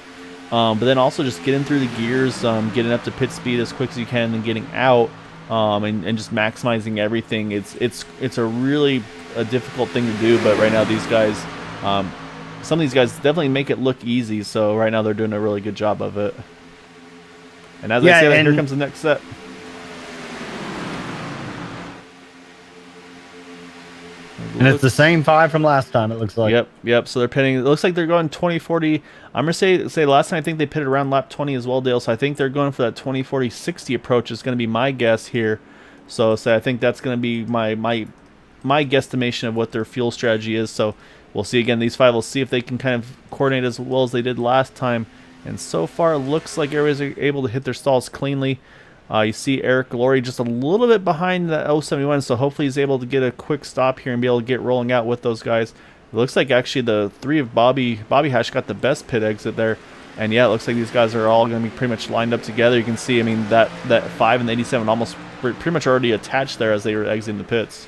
Speaker 1: But then also just getting through the gears, getting up to pit speed as quick as you can, and getting out, and just maximizing everything. It's a really difficult thing to do. But right now, these guys, some of these guys definitely make it look easy. So right now they're doing a really good job of it. And as I say, here comes the next set.
Speaker 2: And it's the same 5 from last time, it looks like.
Speaker 1: Yep. So they're pitting. It looks like they're going 20-40. I'm going to say last time I think they pitted around lap 20 as well, Dale. So I think they're going for that 20-40-60 approach is going to be my guess here. So I think that's going to be my guesstimation of what their fuel strategy is. So we'll see again. These 5 will see if they can kind of coordinate as well as they did last time. And so far, it looks like everybody's able to hit their stalls cleanly. You see Eric Glory just a little bit behind the 071, so hopefully he's able to get a quick stop here and be able to get rolling out with those guys. It looks like actually the 3 of Bobby Hash got the best pit exit there. And yeah, it looks like these guys are all going to be pretty much lined up together. You can see, I mean, that 5 and the 87 almost pretty much already attached there as they were exiting the pits.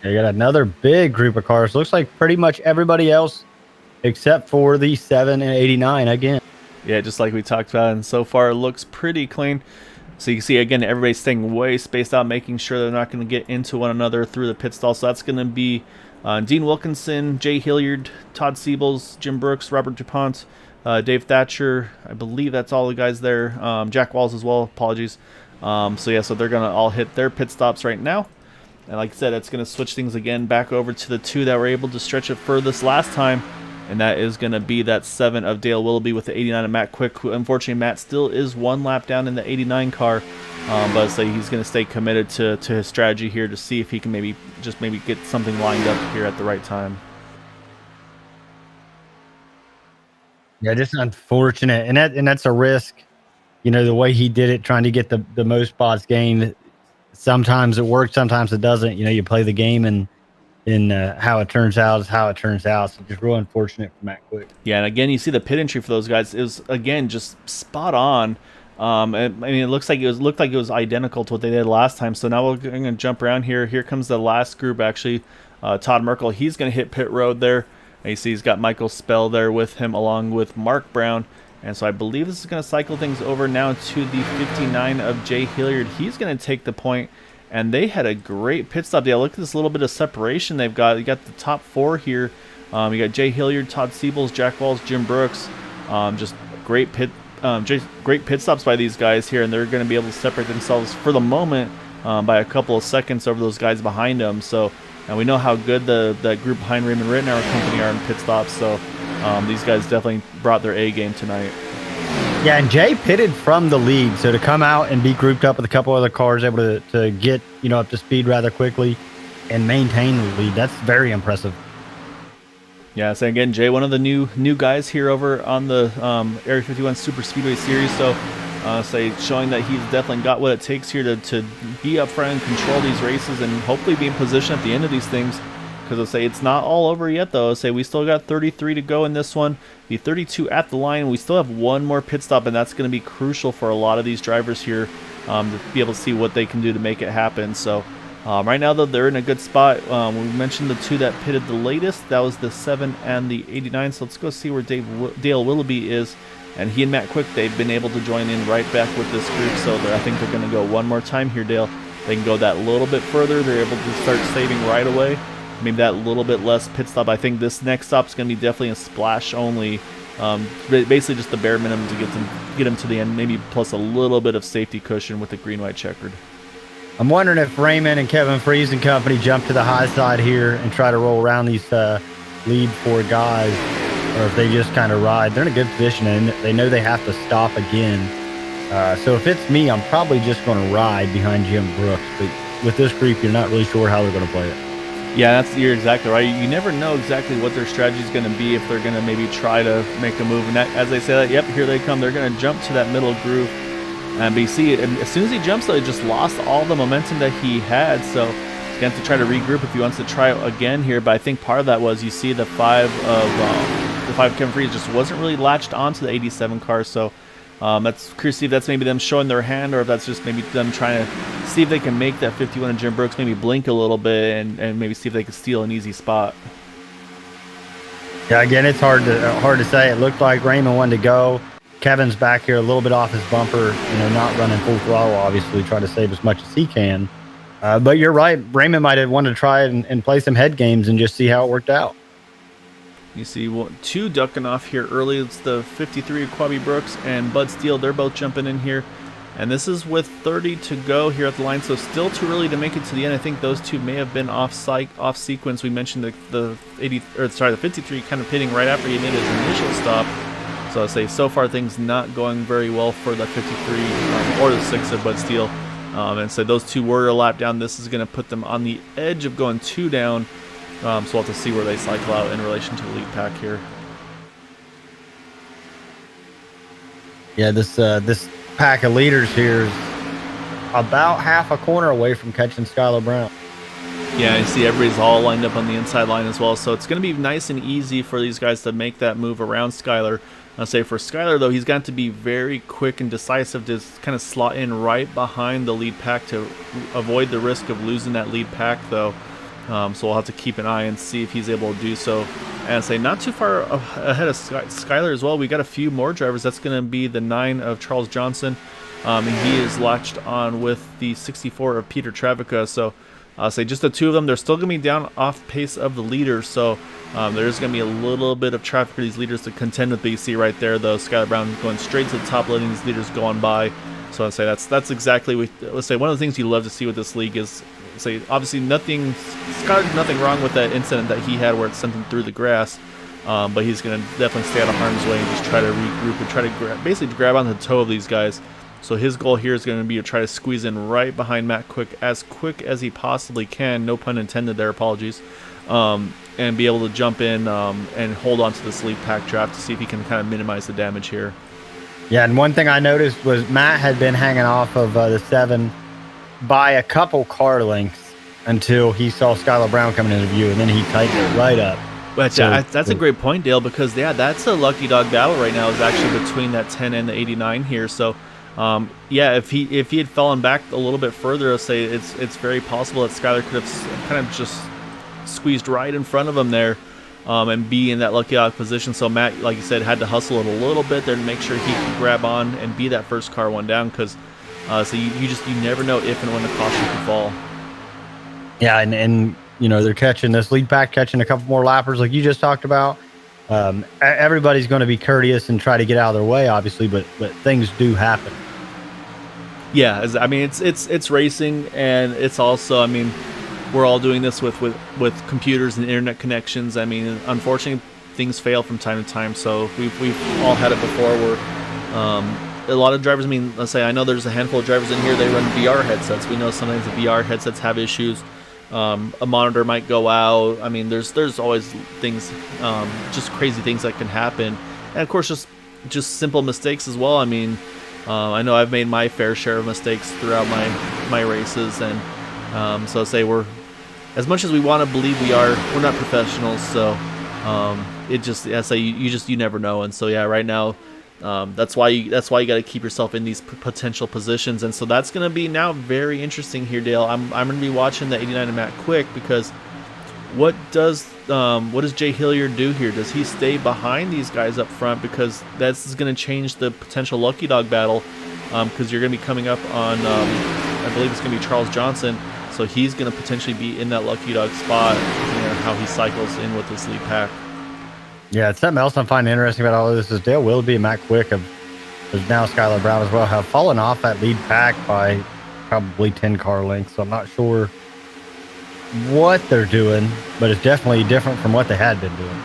Speaker 2: You got another big group of cars. Looks like pretty much everybody else except for the 7 and 89 again.
Speaker 1: Yeah, just like we talked about, and so far it looks pretty clean. So you can see, again, everybody's staying way spaced out, making sure they're not going to get into one another through the pit stall. So that's going to be Dean Wilkinson, Jay Hilliard, Todd Siebels, Jim Brooks, Robert DuPont, Dave Thatcher. I believe that's all the guys there. Jack Walls as well. Apologies. So they're going to all hit their pit stops right now. And like I said, it's going to switch things again back over to the 2 that were able to stretch it furthest last time. And that is going to be that 7 of Dale Willoughby with the 89 of Matt Quick, who unfortunately Matt still is 1 lap down in the 89 car. But so he's going to stay committed to his strategy here to see if he can maybe get something lined up here at the right time.
Speaker 2: Yeah, just unfortunate. And that's a risk. You know, the way he did it, trying to get the most spots gained. Sometimes it works, sometimes it doesn't. You know, you play the game and how it turns out is how it turns out. So just real unfortunate for Matt Quick.
Speaker 1: Yeah, and again, you see the pit entry for those guys is again just spot on. I mean, it looked like it was identical to what they did last time. So now we're going to jump around here. Here comes the last group actually. Todd Merkel, he's going to hit pit road there. And you see he's got Michael Spell there with him along with Mark Brown. And so I believe this is going to cycle things over now to the 59 of Jay Hilliard. He's going to take the point. And they had a great pit stop. Yeah, look at this little bit of separation they've got. You got the top 4 here. You got Jay Hilliard, Todd Siebels, Jack Walls, Jim Brooks. Just great pit stops by these guys here, and they're going to be able to separate themselves for the moment by a couple of seconds over those guys behind them. So, and we know how good that group behind Raymond Rittenauer company are in pit stops. So these guys definitely brought their A game tonight.
Speaker 2: Yeah, and Jay pitted from the lead, so to come out and be grouped up with a couple other cars, able to get up to speed rather quickly and maintain the lead, that's very impressive.
Speaker 1: Yeah, so again, Jay, one of the new guys here over on the Area 51 Super Speedway Series. So, showing that he's definitely got what it takes here to be up front and control these races, and hopefully be in position at the end of these things. Because I'll say it's not all over yet, though. I'll say we still got 33 to go in this one. The 32 at the line. We still have one more pit stop, and that's going to be crucial for a lot of these drivers here to be able to see what they can do to make it happen. So right now, though, they're in a good spot. We mentioned the two that pitted the latest. That was the 7 and the 89. So let's go see where Dale Willoughby is. And he and Matt Quick, they've been able to join in right back with this group. So I think they're going to go one more time here, Dale. They can go that little bit further. They're able to start saving right away. Maybe that little bit less pit stop. I think this next stop is going to be definitely a splash only. Basically just the bare minimum to get them to the end, maybe plus a little bit of safety cushion with the green-white checkered.
Speaker 2: I'm wondering if Raymond and Kevin Freeze and company jump to the high side here and try to roll around these lead four guys, or if they just kind of ride. They're in a good position, and they know they have to stop again. So if it's me, I'm probably just going to ride behind Jim Brooks. But with this group, you're not really sure how they're going to play it.
Speaker 1: Yeah, you're exactly right. You never know exactly what their strategy is going to be, if they're going to maybe try to make a move. And as they say that, yep, here they come. They're going to jump to that middle groove. And you see, as soon as he jumps, though, he just lost all the momentum that he had. So he's going to have to try to regroup if he wants to try again here. But I think part of that was, you see the 5 Kevin Freeze just wasn't really latched onto the 87 car. So that's curious to see if that's maybe them showing their hand, or if that's just maybe them trying to see if they can make that 51 and Jim Brooks maybe blink a little bit and maybe see if they can steal an easy spot.
Speaker 2: Yeah, again, it's hard to say. It looked like Raymond wanted to go. Kevin's back here a little bit off his bumper, not running full throttle, obviously, trying to save as much as he can. But you're right. Raymond might have wanted to try it and play some head games and just see how it worked out.
Speaker 1: You see two ducking off here early. It's the 53 of Quabi Brooks and Bud Steele. They're both jumping in here. And this is with 30 to go here at the line, so still too early to make it to the end. I think those two may have been off sequence. We mentioned the 53 kind of pitting right after he made his initial stop. So I say so far things not going very well for the 53 or the 6 of Bud Steele. And so those two were a lap down. This is going to put them on the edge of going 2 down. So we'll have to see where they cycle out in relation to the lead pack here.
Speaker 2: Yeah, this pack of leaders here is about half a corner away from catching Skylar Brown.
Speaker 1: Yeah, you see everybody's all lined up on the inside line as well. So it's going to be nice and easy for these guys to make that move around Skylar. I'll say for Skylar, though, he's got to be very quick and decisive to kind of slot in right behind the lead pack to avoid the risk of losing that lead pack, though. So we'll have to keep an eye and see if he's able to do so. And I say not too far ahead of Skylar as well. We got a few more drivers. That's going to be the 9 of Charles Johnson. And he is latched on with the 64 of Peter Travica. So I'll say just the 2 of them. They're still going to be down off pace of the leaders. So there's going to be a little bit of traffic for these leaders to contend with. But you see right there, though, Skylar Brown going straight to the top, letting these leaders go on by. So I'd say that's exactly let's say one of the things you love to see with this league is, say, obviously Skylar's nothing wrong with that incident that he had where it sent him through the grass, but he's going to definitely stay out of harm's way and just try to regroup and try to basically grab onto the toe of these guys. So his goal here is going to be to try to squeeze in right behind Matt quick as he possibly can, no pun intended there, apologies, and be able to jump in and hold on to this lead pack draft to see if he can kind of minimize the damage here.
Speaker 2: Yeah, and one thing I noticed was Matt had been hanging off of the 7 by a couple car lengths until he saw Skylar Brown coming into view, and then he tightened it right up.
Speaker 1: But that's a great point, Dale, because that's a lucky dog battle right now, is actually between that 10 and the 89 here. So if he had fallen back a little bit further, I'll say it's very possible that Skylar could have kind of just squeezed right in front of him there, and be in that lucky dog position. So Matt, like you said, had to hustle it a little bit there to make sure he could grab on and be that first car one down, because so you never know if and when the caution can fall.
Speaker 2: Yeah, and they're catching this lead pack, catching a couple more lappers like you just talked about. Everybody's going to be courteous and try to get out of their way, obviously, but things do happen.
Speaker 1: Yeah, I mean it's racing, and it's also, I mean, we're all doing this with computers and internet connections. I mean, unfortunately, things fail from time to time. So we've all had it before where a lot of drivers, I mean, let's say I know there's a handful of drivers in here, they run VR headsets. We know sometimes the VR headsets have issues. A monitor might go out. I mean, there's always things, just crazy things that can happen. And of course, just simple mistakes as well. I mean, I know I've made my fair share of mistakes throughout my races. And so say we're, as much as we want to believe we're not professionals. So it just, I say you never know. And so yeah, right now, that's why you got to keep yourself in these potential positions. And so that's going to be now very interesting here, Dale. I'm going to be watching the 89 of Matt Quick, because what does Jay Hilliard do here? Does he stay behind these guys up front? Because that's going to change the potential lucky dog battle, because you're going to be coming up on I believe it's going to be Charles Johnson, so he's going to potentially be in that lucky dog spot, how he cycles in with this lead pack.
Speaker 2: Yeah, it's something else I'm finding interesting about all of this is Dale Willoughby and Matt Quick there's now Skylar Brown as well, have fallen off that lead pack by probably 10 car lengths. So I'm not sure what they're doing, but it's definitely different from what they had been doing.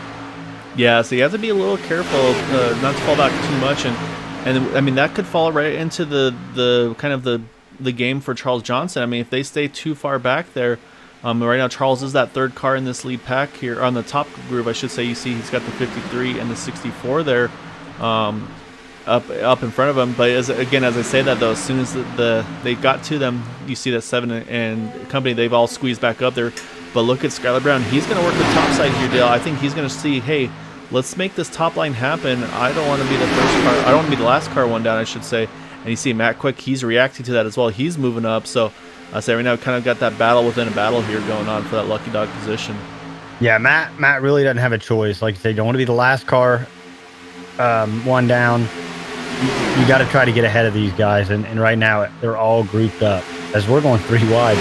Speaker 1: Yeah, so you have to be a little careful not to fall back too much, and I mean that could fall right into the kind of the game for Charles Johnson. I mean, if they stay too far back there. Right now, Charles is that third car in this lead pack here, on the top groove, I should say. You see he's got the 53 and the 64 there up in front of him. But as I say that, though, as soon as they got to them, you see that 7 and company, they've all squeezed back up there. But look at Skylar Brown. He's going to work the top side here, Dale. I think he's going to see, hey, let's make this top line happen. I don't want to be the first car. I don't want to be the last car one down, I should say. And you see Matt Quick, he's reacting to that as well. He's moving up. So I say right now, kind of got that battle within a battle here going on for that lucky dog position.
Speaker 2: Yeah, Matt really doesn't have a choice. Like you say, you don't want to be the last car one down. You got to try to get ahead of these guys, and right now they're all grouped up as we're going 3 wide.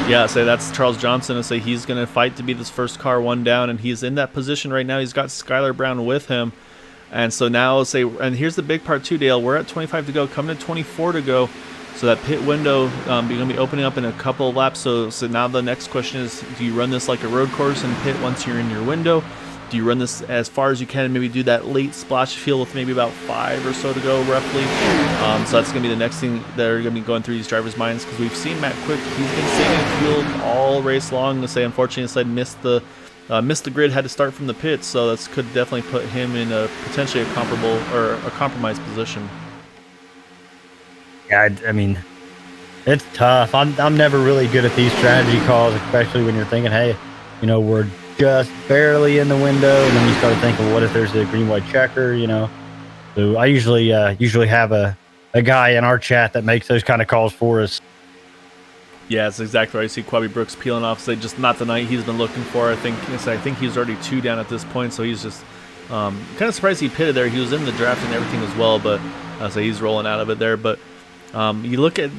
Speaker 1: Yeah, say that's Charles Johnson. I say he's going to fight to be this first car one down, and he's in that position right now. He's got Skylar Brown with him, and so now say, and here's the big part too, Dale. We're at 25 to go, coming to 24 to go. So that pit window going to be opening up in a couple of laps. So now the next question is, do you run this like a road course and pit once you're in your window? Do you run this as far as you can and maybe do that late splash field with maybe about 5 or so to go roughly? So that's going to be the next thing that are going to be going through these drivers' minds, because we've seen Matt Quick. He's been saving fuel all race long. To say, unfortunately, missed the grid, had to start from the pits. So that could definitely put him in a potentially a comparable or a compromised position.
Speaker 2: Yeah, I mean, it's tough. I'm never really good at these strategy calls, especially when you're thinking, hey, we're just barely in the window, and then you start thinking, well, what if there's a green-white checker, So I usually have a guy in our chat that makes those kind of calls for us.
Speaker 1: Yeah, that's exactly right. I see Quabi Brooks peeling off, say just not the night he's been looking for. I think he's already 2 down at this point, so he's just kind of surprised he pitted there. He was in the draft and everything as well, but so he's rolling out of it there, but. You look at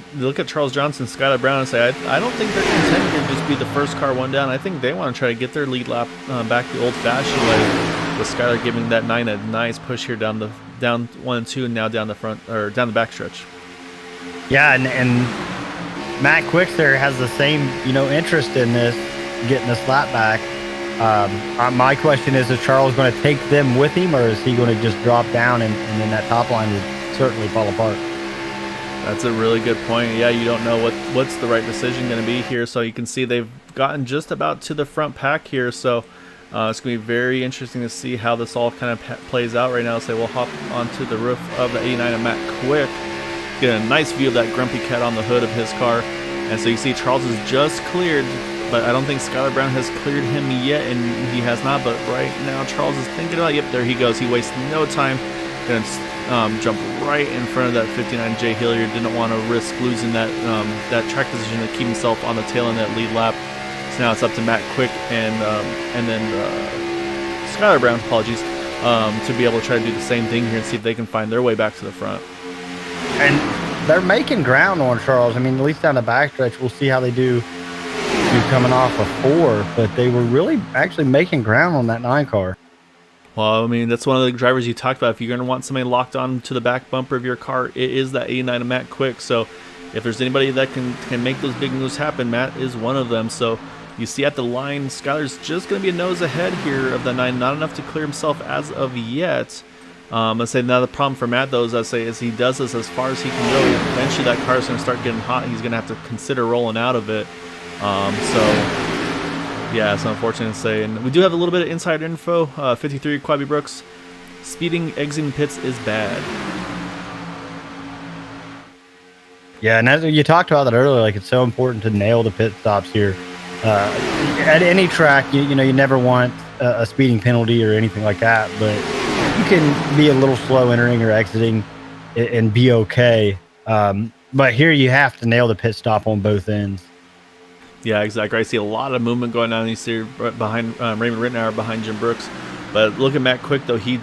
Speaker 1: Charles Johnson, Skylar Brown, and say, I don't think they're content to just be the first car one down. I think they want to try to get their lead lap back the old-fashioned way, with Skylar giving that 9 a nice push here down 1 and 2, and now down the front or down the backstretch.
Speaker 2: Yeah, and Matt Quick there has the same interest in this, getting this lap back. My question is Charles going to take them with him, or is he going to just drop down and then that top line would certainly fall apart?
Speaker 1: That's a really good point. Yeah, you don't know what's the right decision going to be here. So you can see they've gotten just about to the front pack here. So it's going to be very interesting to see how this all kind of plays out right now. So we'll hop onto the roof of the 89 of Matt Quick, get a nice view of that grumpy cat on the hood of his car. And so you see Charles is just cleared, but I don't think Skylar Brown has cleared him yet, and he has not. But right now Charles is thinking about, yep, there he goes. He wastes no time. Going to jump right in front of that 59 Jay Hilliard. Didn't want to risk losing that track position to keep himself on the tail end of that lead lap. So now it's up to Matt Quick and then Skylar Brown, apologies, to be able to try to do the same thing here and see if they can find their way back to the front.
Speaker 2: And they're making ground on Charles. I mean, at least down the backstretch, we'll see how they do coming off a 4, but they were really actually making ground on that 9 car.
Speaker 1: Well, I mean, that's one of the drivers you talked about. If you're going to want somebody locked on to the back bumper of your car, it is that 89 of Matt Quick. So if there's anybody that can make those big moves happen, Matt is one of them. So You see at the line, Skyler's just going to be a nose ahead here of the 9. Not enough to clear himself as of yet. Let's say another problem for Matt, though, is he does this as far as he can go. Eventually that car is going to start getting hot. He's going to have to consider rolling out of it. Yeah, it's unfortunate to say. And we do have a little bit of inside info. 53 Quaby Brooks. Speeding, exiting pits is bad.
Speaker 2: Yeah, and as you talked about that earlier, like it's so important to nail the pit stops here. At any track, you know, you never want a speeding penalty or anything like that, but you can be a little slow entering or exiting and be okay. But here you have to nail the pit stop on both ends.
Speaker 1: Yeah, exactly. I see a lot of movement going on. You see right behind Raymond Rittenauer behind Jim Brooks. But look at Matt Quick, though. He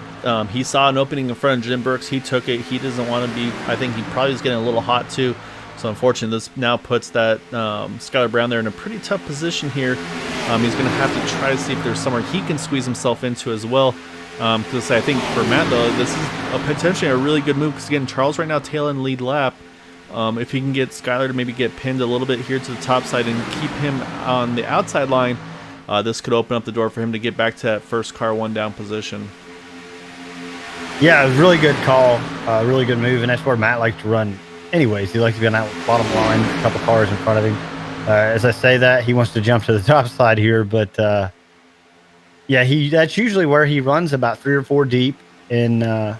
Speaker 1: saw an opening in front of Jim Brooks. He took it. He doesn't want to be. I think he probably is getting a little hot, too. So, unfortunately, this now puts that Skyler Brown there in a pretty tough position here. He's going to have to try to see if there's somewhere he can squeeze himself into as well. Because I think for Matt, though, this is potentially a really good move. Because, again, Charles right now tailing lead lap. If he can get Skyler to maybe get pinned a little bit here to the top side and keep him on the outside line, this could open up the door for him to get back to that first car one down position.
Speaker 2: Yeah, it was a really good call, really good move, and that's where Matt likes to run anyways. He likes to be on that bottom line, a couple cars in front of him. As I say that, he wants to jump to the top side here, but yeah, that's usually where he runs, about 3 or 4 deep and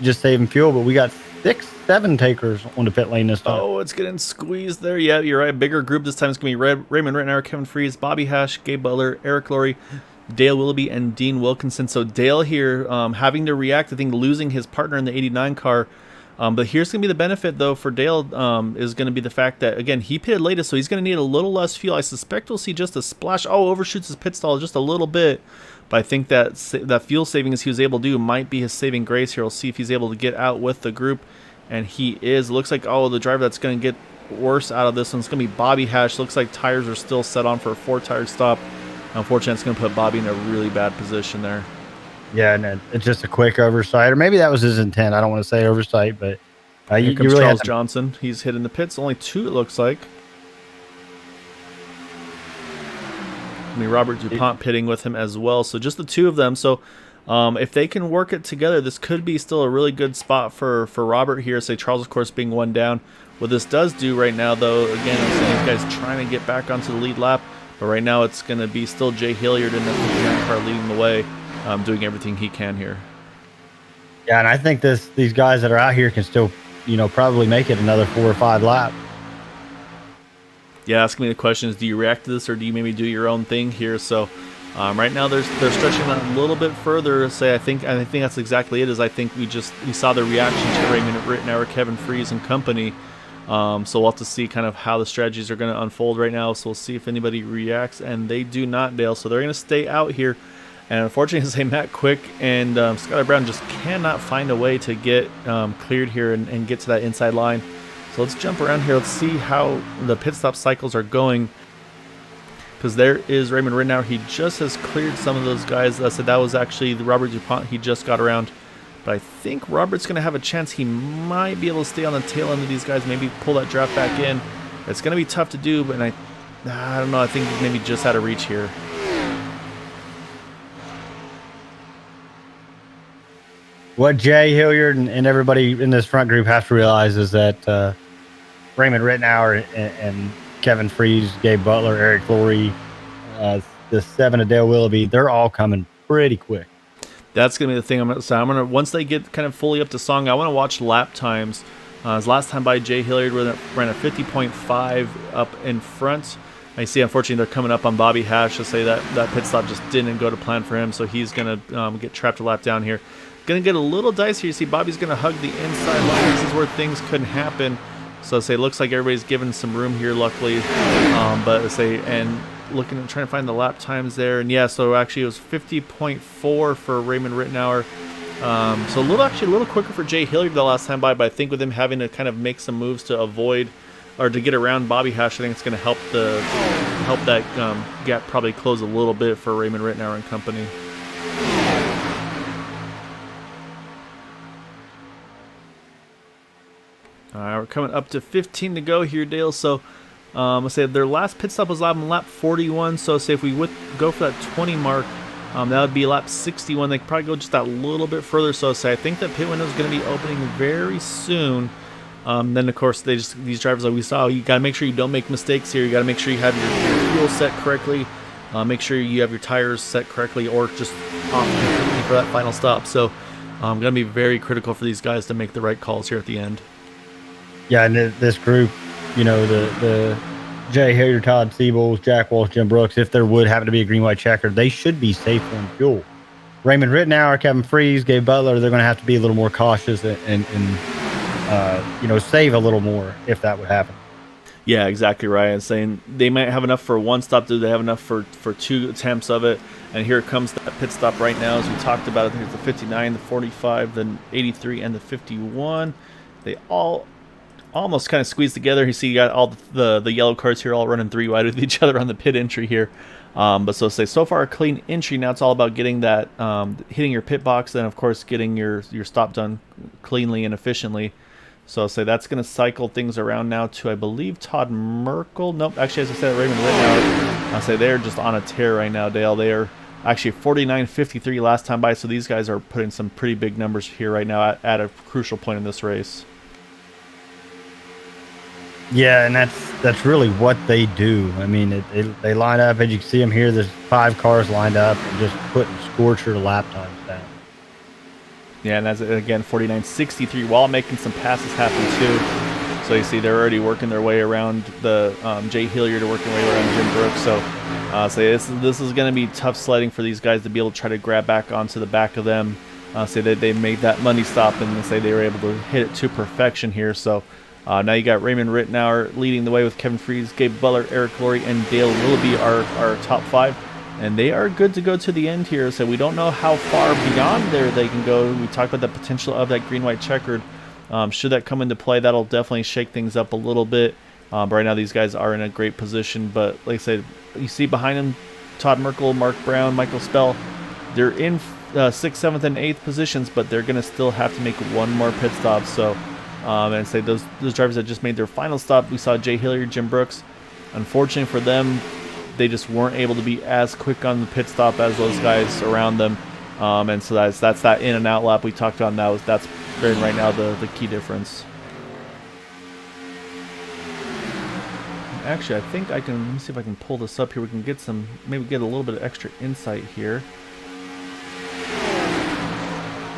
Speaker 2: just saving fuel, but we got 6, 7 takers on the pit lane this time.
Speaker 1: Oh, it's getting squeezed there. Yeah, you're right. Bigger group this time. It's going to be Raymond Rittenauer, Kevin Freeze, Bobby Hash, Gabe Butler, Eric Laurie, Dale Willoughby, and Dean Wilkinson. So Dale here having to react, I think, losing his partner in the 89 car. But here's going to be the benefit, though, for Dale is going to be the fact that, again, he pitted latest, so he's going to need a little less fuel. I suspect we'll see just a splash. Oh, overshoots his pit stall just a little bit. But I think that fuel savings he was able to do might be his saving grace here. We'll see if he's able to get out with the group. And he is. Looks like, oh, the driver that's going to get worse out of this one is going to be Bobby Hash. Looks like tires are still set on for a 4-tire stop. Unfortunately, it's going to put Bobby in a really bad position there.
Speaker 2: Yeah, and it's just a quick oversight, or maybe that was his intent. I don't want to say oversight, but
Speaker 1: here comes Charles Johnson. He's hitting the pits. Only 2, it looks like. I mean, Robert DuPont pitting with him as well. So just the 2 of them. So if they can work it together, this could be still a really good spot for Robert here. Say Charles, of course, being 1 down. What this does do right now, though, again, I'm seeing these guys trying to get back onto the lead lap. But right now it's going to be still Jay Hilliard in the 59 car leading the way, doing everything he can here.
Speaker 2: Yeah, and I think these guys that are out here can still, you know, probably make it another 4 or 5 laps.
Speaker 1: Yeah, asking me the question is, do you react to this or do you maybe do your own thing here? So right now they're stretching that a little bit further. Say I think that's exactly it. I think we saw the reaction to Raymond Rittenauer, Kevin Freeze, and company. So we'll have to see kind of how the strategies are going to unfold right now. So we'll see if anybody reacts, and they do not, Dale. So they're going to stay out here. And unfortunately, say Matt Quick and Skyler Brown just cannot find a way to get cleared here and get to that inside line. So let's jump around here. Let's see how the pit stop cycles are going. Because there is Raymond Rittenauer. He just has cleared some of those guys. I said that was actually the Robert DuPont. He just got around. But I think Robert's going to have a chance. He might be able to stay on the tail end of these guys, maybe pull that draft back in. It's going to be tough to do, but I don't know. I think he's maybe just out of reach here.
Speaker 2: What Jay Hilliard and everybody in this front group have to realize is that Raymond Rittenauer and Kevin Freeze, Gabe Butler, Eric Laurie, the 7 of Dale Willoughby, they're all coming pretty quick. That's
Speaker 1: going to be the thing. I'm gonna once they get kind of fully up to song, I want to watch lap times. His last time by Jay Hilliard ran a 50.5 up in front. I see, unfortunately, they're coming up on Bobby Hash to say that pit stop just didn't go to plan for him, so he's going to get trapped a lap down here. Going to get a little dicey. You see Bobby's going to hug the inside line. This is where things couldn't happen. So it looks like everybody's given some room here, luckily. But and looking and trying to find the lap times there. And yeah, so actually it was 50.4 for Raymond Rittenauer. So a little quicker for Jay Hilliard the last time by, but I think with him having to kind of make some moves to avoid or to get around Bobby Hash, I think it's going to help that gap probably close a little bit for Raymond Rittenauer and company. All right, we're coming up to 15 to go here, Dale. So Let's say their last pit stop was on lap 41. So say if we would go for that 20 mark, that would be lap 61. They could probably go just that little bit further. So say I think that pit window is going to be opening very soon. Then of course these drivers, like we saw, you got to make sure you don't make mistakes here. You got to make sure you have your fuel set correctly. Make sure you have your tires set correctly, or just off completely for that final stop. So going to be very critical for these guys to make the right calls here at the end.
Speaker 2: Yeah, and this group, you know, the Jay Hilliard, Todd Siebels, Jack Walsh, Jim Brooks, if there would happen to be a green white checker, they should be safe on fuel. Raymond Rittenauer, Kevin Freeze, Gabe Butler, they're going to have to be a little more cautious and you know, save a little more if that would happen.
Speaker 1: Yeah, exactly right. I'm saying they might have enough for one stop. Do they have enough for 2 attempts of it? And here comes that pit stop right now, as we talked about. I think it's the 59, the 45, the 83, and the 51. They all almost kind of squeezed together. You see, you got all the yellow cars here all running 3 wide with each other on the pit entry here. But so far a clean entry. Now it's all about getting that, hitting your pit box, and of course getting your stop done cleanly and efficiently. So I'll say that's going to cycle things around now to, I believe, Todd Merkel. Nope, actually, as I said, Raymond Rittenauer. I'll say they're just on a tear right now, Dale. They are actually 49.53 last time by, so these guys are putting some pretty big numbers here right now at a crucial point in this race.
Speaker 2: Yeah, and that's really what they do. I mean, they line up, as you can see them here. There's 5 cars lined up and just putting scorcher lap times down.
Speaker 1: Yeah, and that's, again, 49.63 while making some passes happen, too. So you see they're already working their way around the Jay Hilliard, working their way around Jim Brooks. So this is going to be tough sledding for these guys to be able to try to grab back onto the back of them. Say that they made that money stop, and say they were able to hit it to perfection here. So now you got Raymond Rittenauer leading the way with Kevin Freeze, Gabe Butler, Eric Laurie, and Dale Willoughby our top 5. And they are good to go to the end here. So we don't know how far beyond there they can go. We talked about the potential of that green-white checkered. Should that come into play, that'll definitely shake things up a little bit. But right now these guys are in a great position. But like I said, you see behind them, Todd Merkel, Mark Brown, Michael Spell. They're in 6th, 7th, and 8th positions, but they're going to still have to make one more pit stop. So, and say those drivers that just made their final stop, we saw Jay Hilliard, Jim Brooks. Unfortunately for them, they just weren't able to be as quick on the pit stop as those guys around them. And so that's that in and out lap we talked about. That's right now the key difference. Actually, I think I can, let me see if I can pull this up here. We can get maybe get a little bit of extra insight here.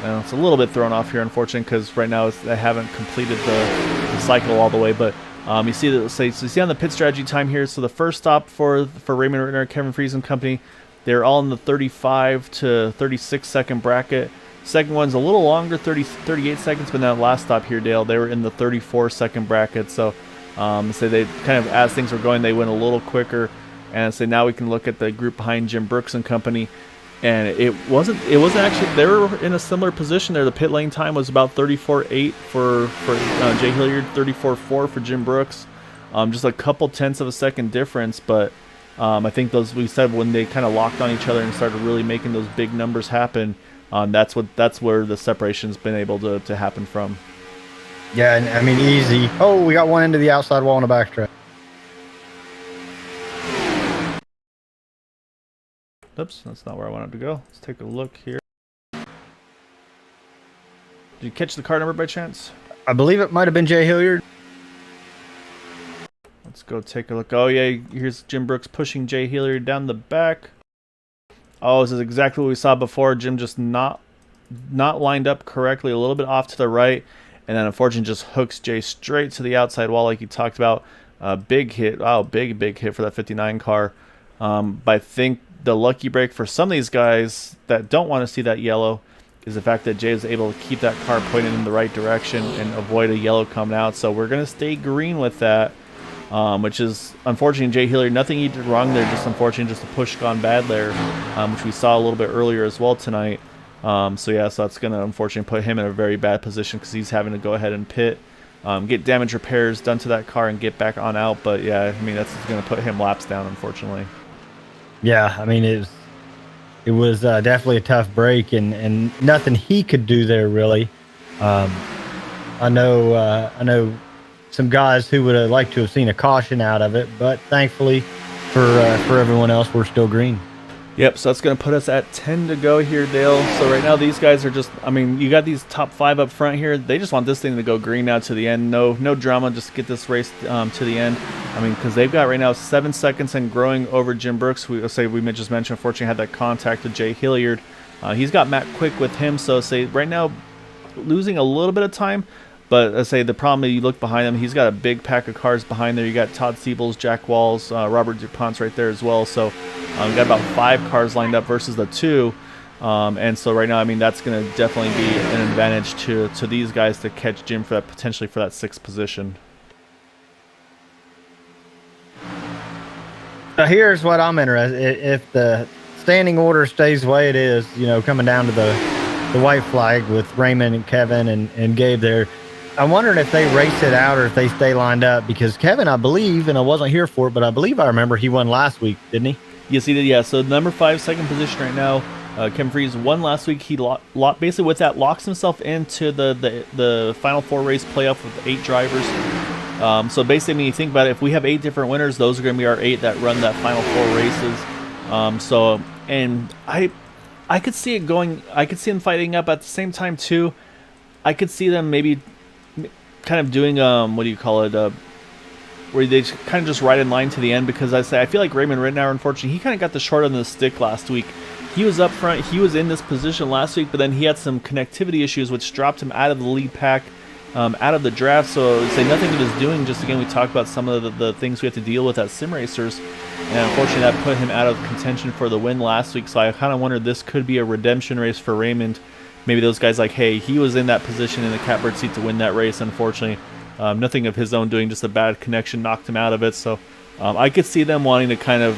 Speaker 1: Now, it's a little bit thrown off here, unfortunately, because right now they haven't completed the cycle all the way. But you see that, so you see on the pit strategy time here. So the first stop for Raymond Rittenauer, Kevin Freeze and company, they're all in the 35 to 36 second bracket. Second one's a little longer, 38 seconds, but now last stop here, Dale, they were in the 34 second bracket. So they kind of, as things were going, they went a little quicker. And so now we can look at the group behind Jim Brooks and company. And it wasn't actually, they were in a similar position there. The pit lane time was about 34.8 for Jay Hilliard, 34.4 for Jim Brooks. Just a couple tenths of a second difference, but I think those, we said, when they kind of locked on each other and started really making those big numbers happen, that's where the separation's been able to happen from.
Speaker 2: Yeah, and I mean, easy. Oh, we got one into the outside wall on the backstretch.
Speaker 1: Oops, that's not where I wanted to go. Let's take a look here. Did you catch the car number by chance?
Speaker 2: I believe it might have been Jay Hilliard.
Speaker 1: Let's go take a look. Oh yeah, here's Jim Brooks pushing Jay Hilliard down the back. Oh, this is exactly what we saw before. Jim just not lined up correctly, a little bit off to the right, and then unfortunately just hooks Jay straight to the outside wall like you talked about. Big hit. Wow, big hit for that 59 car. But I think the lucky break for some of these guys that don't want to see that yellow is the fact that Jay is able to keep that car pointed in the right direction and avoid a yellow coming out. So we're going to stay green with that, which is unfortunately Jay Hilliard. Nothing he did wrong there, just unfortunately just a push gone bad there, which we saw a little bit earlier as well tonight. So that's going to unfortunately put him in a very bad position because he's having to go ahead and pit, get damage repairs done to that car and get back on out. But yeah, I mean, that's going to put him laps down, unfortunately.
Speaker 2: Yeah, I mean, it was definitely a tough break, and nothing he could do there really. I know some guys who would have liked to have seen a caution out of it, but thankfully for everyone else, we're still green.
Speaker 1: Yep, so that's going to put us at 10 to go here, Dale. So right now these guys are just, I mean, you got these top 5 up front here. They just want this thing to go green now to the end. No drama, just get this race to the end. I mean, because they've got right now 7 seconds and growing over Jim Brooks. We just mentioned, unfortunately, had that contact with Jay Hilliard. He's got Matt Quick with him, so say right now losing a little bit of time. But let's say the problem is you look behind him, he's got a big pack of cars behind there. You got Todd Siebels, Jack Walls, Robert DuPont's right there as well. So we got about 5 cars lined up versus the 2. And so right now, I mean, that's going to definitely be an advantage to these guys to catch Jim for that, potentially for that 6th position.
Speaker 2: So here's what I'm interested. If the standing order stays the way it is, coming down to the white flag with Raymond and Kevin and Gabe there, I'm wondering if they race it out or if they stay lined up, because Kevin, I believe, and I wasn't here for it, but I believe I remember he won last week, didn't he?
Speaker 1: Yes, he did. Yeah. So number 5, second position right now. Kevin Freeze won last week. He basically with that locks himself into the final 4 race playoff with 8 drivers. So basically, I mean, you think about it, if we have 8 different winners, those are going to be our 8 that run that final 4 races. And I could see it going. I could see them fighting up at the same time too. I could see them maybe kind of doing what do you call it? Where they kind of just ride in line to the end, because I feel like Raymond Rittenauer, unfortunately, he kind of got the short end of the stick last week. He was up front, he was in this position last week, but then he had some connectivity issues which dropped him out of the lead pack, out of the draft. So say nothing of his doing. Just again, we talked about some of the things we have to deal with as sim racers, and unfortunately that put him out of contention for the win last week. So I kind of wondered this could be a redemption race for Raymond. Maybe those guys like, hey, he was in that position in the catbird seat to win that race. Unfortunately, nothing of his own doing, just a bad connection knocked him out of it. So I could see them wanting to kind of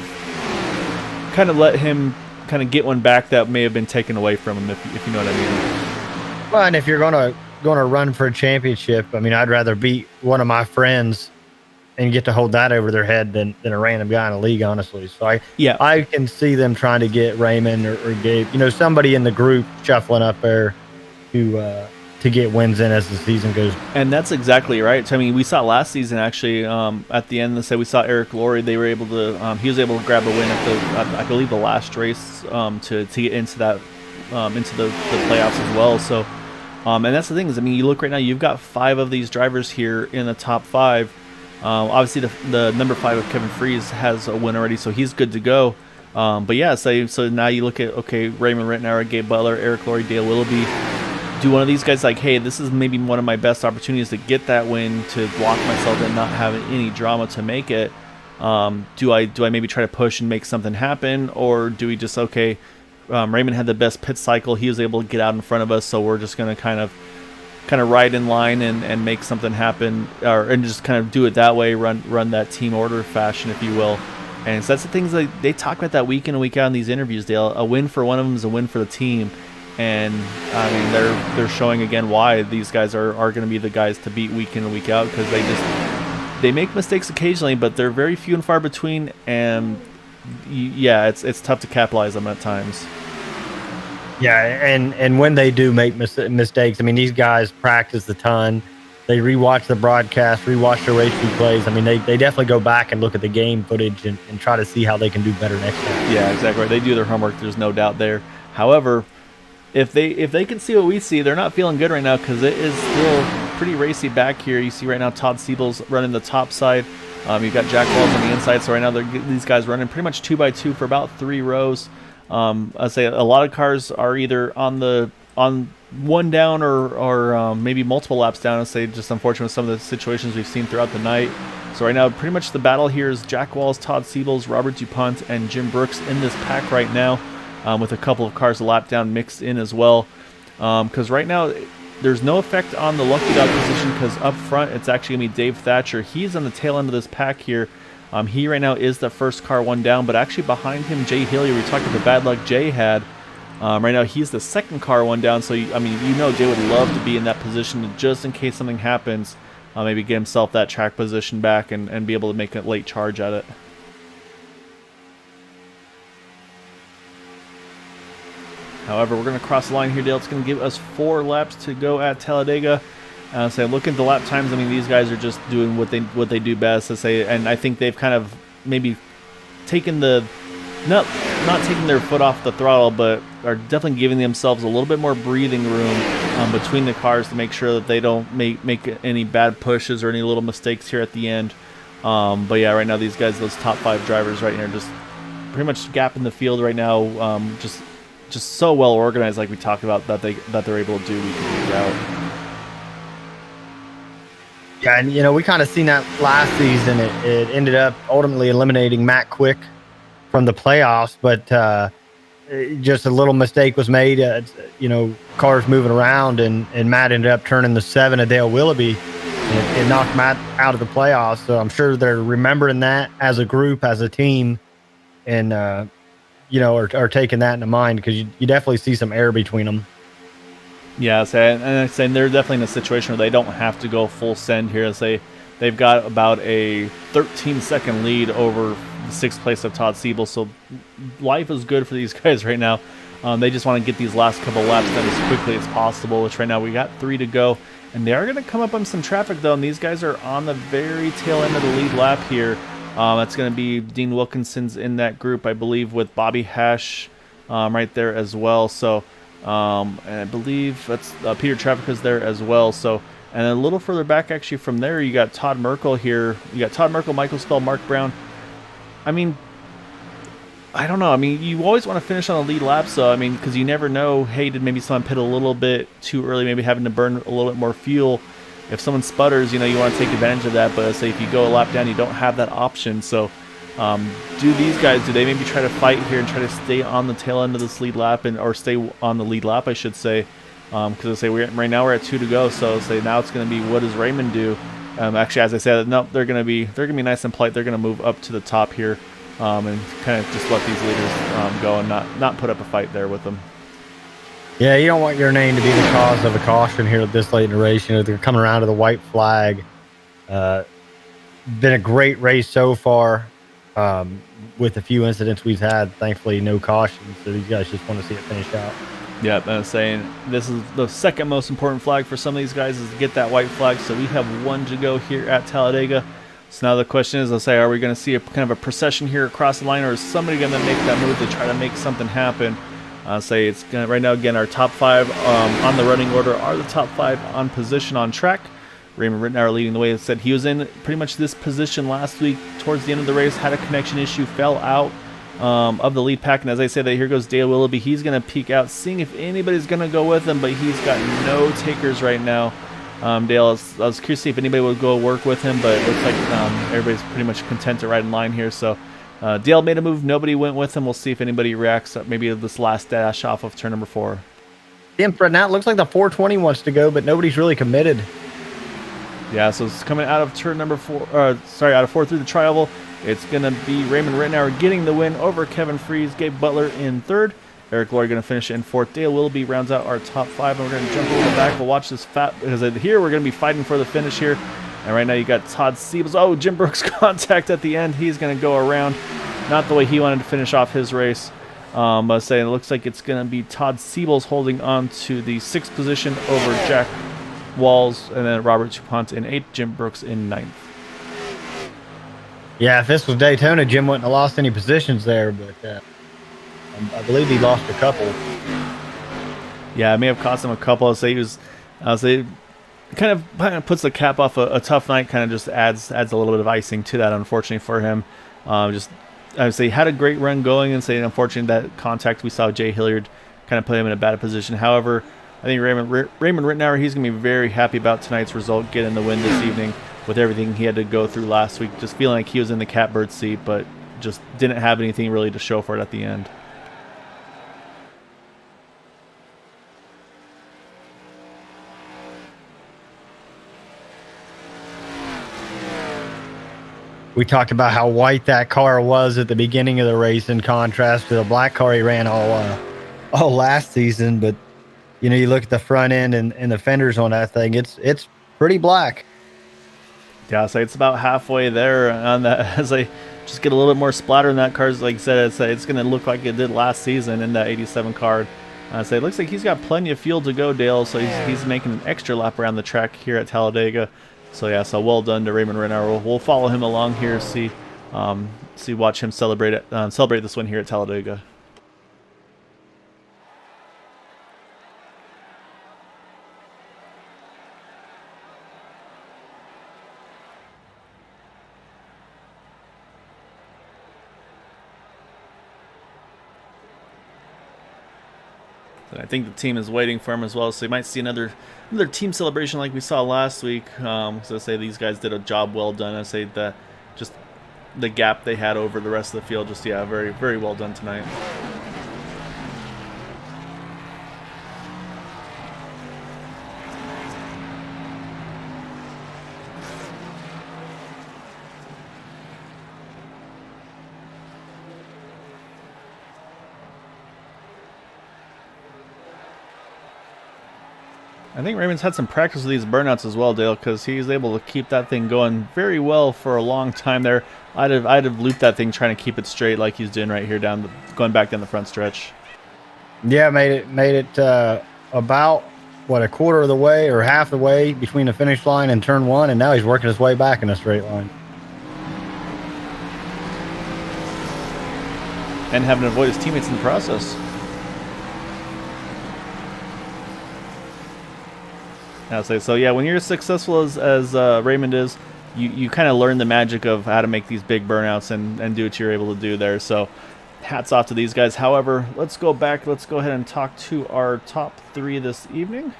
Speaker 1: let him kind of get one back that may have been taken away from him, if you know what I mean.
Speaker 2: Well, and if you're gonna run for a championship, I mean, I'd rather beat one of my friends and get to hold that over their head than a random guy in the league, honestly. So I can see them trying to get Raymond or Gabe, somebody in the group shuffling up there to get wins in as the season goes.
Speaker 1: And that's exactly right. So, I mean, we saw last season actually at the end. We saw Eric Laurie. They were able to. He was able to grab a win at I believe the last race to get into that into the playoffs as well. So, and that's the thing is, I mean, you look right now. You've got 5 of these drivers here in the top 5. Obviously, the number 5 of Kevin Freeze has a win already, so he's good to go. But yeah, so now you look at, okay, Raymond Rittenauer, Gabe Butler, Eric Laurie, Dale Willoughby. Do one of these guys like, hey, this is maybe one of my best opportunities to get that win, to block myself and not have any drama to make it. Do I maybe try to push and make something happen, or do we just, okay, Raymond had the best pit cycle, he was able to get out in front of us, so we're just going to kind of ride in line and make something happen, and just kind of do it that way, run that team order fashion, if you will. And so that's the things that they talk about that week in and week out in these interviews, Dale. A win for one of them is a win for the team. And I mean, they're showing again why these guys are going to be the guys to beat week in and week out, because they make mistakes occasionally, but they're very few and far between. And yeah, it's tough to capitalize them at times.
Speaker 2: Yeah, and when they do make mistakes, I mean, these guys practice a ton. They rewatch the broadcast, rewatch the race replays. I mean, they definitely go back and look at the game footage and try to see how they can do better next time.
Speaker 1: Yeah, exactly right. They do their homework. There's no doubt there. However, if they can see what we see, they're not feeling good right now, because it is still pretty racy back here. You see right now Todd Siebels running the top side. You've got Jack Walls on the inside. So right now these guys running pretty much 2x2 for about 3 rows. I'd say a lot of cars are either on one down or maybe multiple laps down. I'd say just unfortunate with some of the situations we've seen throughout the night. So right now, pretty much the battle here is Jack Walls, Todd Siebels, Robert DuPont, and Jim Brooks in this pack right now, with a couple of cars a lap down mixed in as well. Because right now, there's no effect on the Lucky Dog position, because up front, it's actually going to be Dave Thatcher. He's on the tail end of this pack here. He right now is the first car one down, but actually behind him, Jay Hilliard, we talked about the bad luck Jay had. Right now, he's the second car one down, so, I mean, Jay would love to be in that position just in case something happens, maybe get himself that track position back and be able to make a late charge at it. However, we're going to cross the line here, Dale. It's going to give us 4 laps to go at Talladega. Say looking at the lap times, I mean these guys are just doing what they do best. I say, and I think they've kind of maybe taken the not taking their foot off the throttle, but are definitely giving themselves a little bit more breathing room between the cars to make sure that they don't make any bad pushes or any little mistakes here at the end. But yeah, right now these guys, those top 5 drivers right here, just pretty much gapping the field right now. Just so well organized, like we talked about, that they're able to do week in, week out.
Speaker 2: Yeah, and we kind of seen that last season. It ended up ultimately eliminating Matt Quick from the playoffs, but just a little mistake was made. Cars moving around, and Matt ended up turning the 7 of Dale Willoughby, and it knocked Matt out of the playoffs. So I'm sure they're remembering that as a group, as a team, and are taking that into mind, because you definitely see some air between them.
Speaker 1: Yeah, and I'm saying they're definitely in a situation where they don't have to go full send here. They've got about a 13-second lead over the 6th place of Todd Siebel, so life is good for these guys right now. They just want to get these last couple laps done as quickly as possible, which right now we got 3 to go. And they are going to come up on some traffic, though, and these guys are on the very tail end of the lead lap here. That's going to be Dean Wilkinson's in that group, I believe, with Bobby Hash right there as well. So, and I believe that's Peter Trafica's there as well. So, and a little further back, actually, from there, you got Todd Merkel here. You got Todd Merkel, Michael Spell, Mark Brown. I mean, I don't know. I mean, you always want to finish on a lead lap, so, I mean, because you never know, hey, did maybe someone pit a little bit too early, maybe having to burn a little bit more fuel. If someone sputters, you want to take advantage of that, but say if you go a lap down, you don't have that option. So, do they maybe try to fight here and try to stay on the tail end of this lead lap, or stay on the lead lap, I should say, because I say right now we're at 2 to go, so say now it's going to be, what does Raymond do? Actually, as I said, no, they're going to be nice and polite. They're going to move up to the top here, and kind of just let these leaders go and not put up a fight there with them.
Speaker 2: Yeah, you don't want your name to be the cause of a caution here at this late in the race. They're coming around to the white flag. Been a great race so far, with a few incidents we've had. Thankfully, no cautions, so these guys just want to see it finish out.
Speaker 1: Yeah, I'm saying this is the second most important flag for some of these guys, is to get that white flag. So we have 1 to go here at Talladega. So now the question is, are we going to see a kind of a procession here across the line, or is somebody going to make that move to try to make something happen? It's gonna, right now, again, our top 5 on the running order are the top 5 on position on track. Raymond Rittenauer leading the way. It said he was in pretty much this position last week towards the end of the race, had a connection issue, fell out of the lead pack, and as I say that, here goes Dale Willoughby. He's going to peek out, seeing if anybody's going to go with him, but he's got no takers right now. Dale, I was curious to see if anybody would go work with him, but it looks like everybody's pretty much content to ride in line here. So Dale made a move, nobody went with him. We'll see if anybody reacts maybe this last dash off of turn number 4.
Speaker 2: Now it looks like the 420 wants to go, but nobody's really committed.
Speaker 1: Yeah, so it's coming out of turn number 4, out of 4 through the tri-oval. It's going to be Raymond Rittenauer getting the win over Kevin Freese, Gabe Butler in 3rd. Eric Laurie going to finish in 4th. Dale Willoughby rounds out our top 5, and we're going to jump over the back. We'll watch this because here we're going to be fighting for the finish here. And right now you got Todd Siebels. Oh, Jim Brooks contact at the end. He's going to go around. Not the way he wanted to finish off his race. But it looks like it's going to be Todd Siebels holding on to the 6th position over Jack Walls, and then Robert Dupont in 8th, Jim Brooks in 9th.
Speaker 2: Yeah, if this was Daytona, Jim wouldn't have lost any positions there, but I believe he lost a couple.
Speaker 1: Yeah, it may have cost him a couple. It kind of puts the cap off a tough night. Kind of just adds a little bit of icing to that, unfortunately for him. I would say he had a great run going, and unfortunately that contact we saw Jay Hilliard kind of put him in a bad position. However, I think Raymond Rittenauer, he's going to be very happy about tonight's result, getting the win this evening with everything he had to go through last week. Just feeling like he was in the catbird seat, but just didn't have anything really to show for it at the end.
Speaker 2: We talked about how white that car was at the beginning of the race in contrast to the black car he ran all last season, but you look at the front end and the fenders on that thing, it's pretty black.
Speaker 1: Yeah, so it's about halfway there on that. As I just get a little bit more splatter in that car, like I said, it's going to look like it did last season in that 87 car. So it looks like he's got plenty of fuel to go, Dale. So he's making an extra lap around the track here at Talladega. So yeah, so well done to Raymond Renner. We'll follow him along here, watch him celebrate this win here at Talladega. And I think the team is waiting for him as well, so you might see another team celebration like we saw last week. So I say these guys did a job well done. I say that just the gap they had over the rest of the field, just yeah, very very well done tonight. I think Raymond's had some practice with these burnouts as well, Dale, because he's able to keep that thing going very well for a long time there. I'd have looped that thing trying to keep it straight like he's doing right here going back down the front stretch.
Speaker 2: Yeah, made it about what, a quarter of the way or half the way between the finish line and turn one, and now he's working his way back in a straight line.
Speaker 1: And having to avoid his teammates in the process. I'll say so. Yeah, when you're as successful as Raymond is, you kind of learn the magic of how to make these big burnouts and do what you're able to do there. So, hats off to these guys. However, let's go back. Let's go ahead and talk to our top three this evening.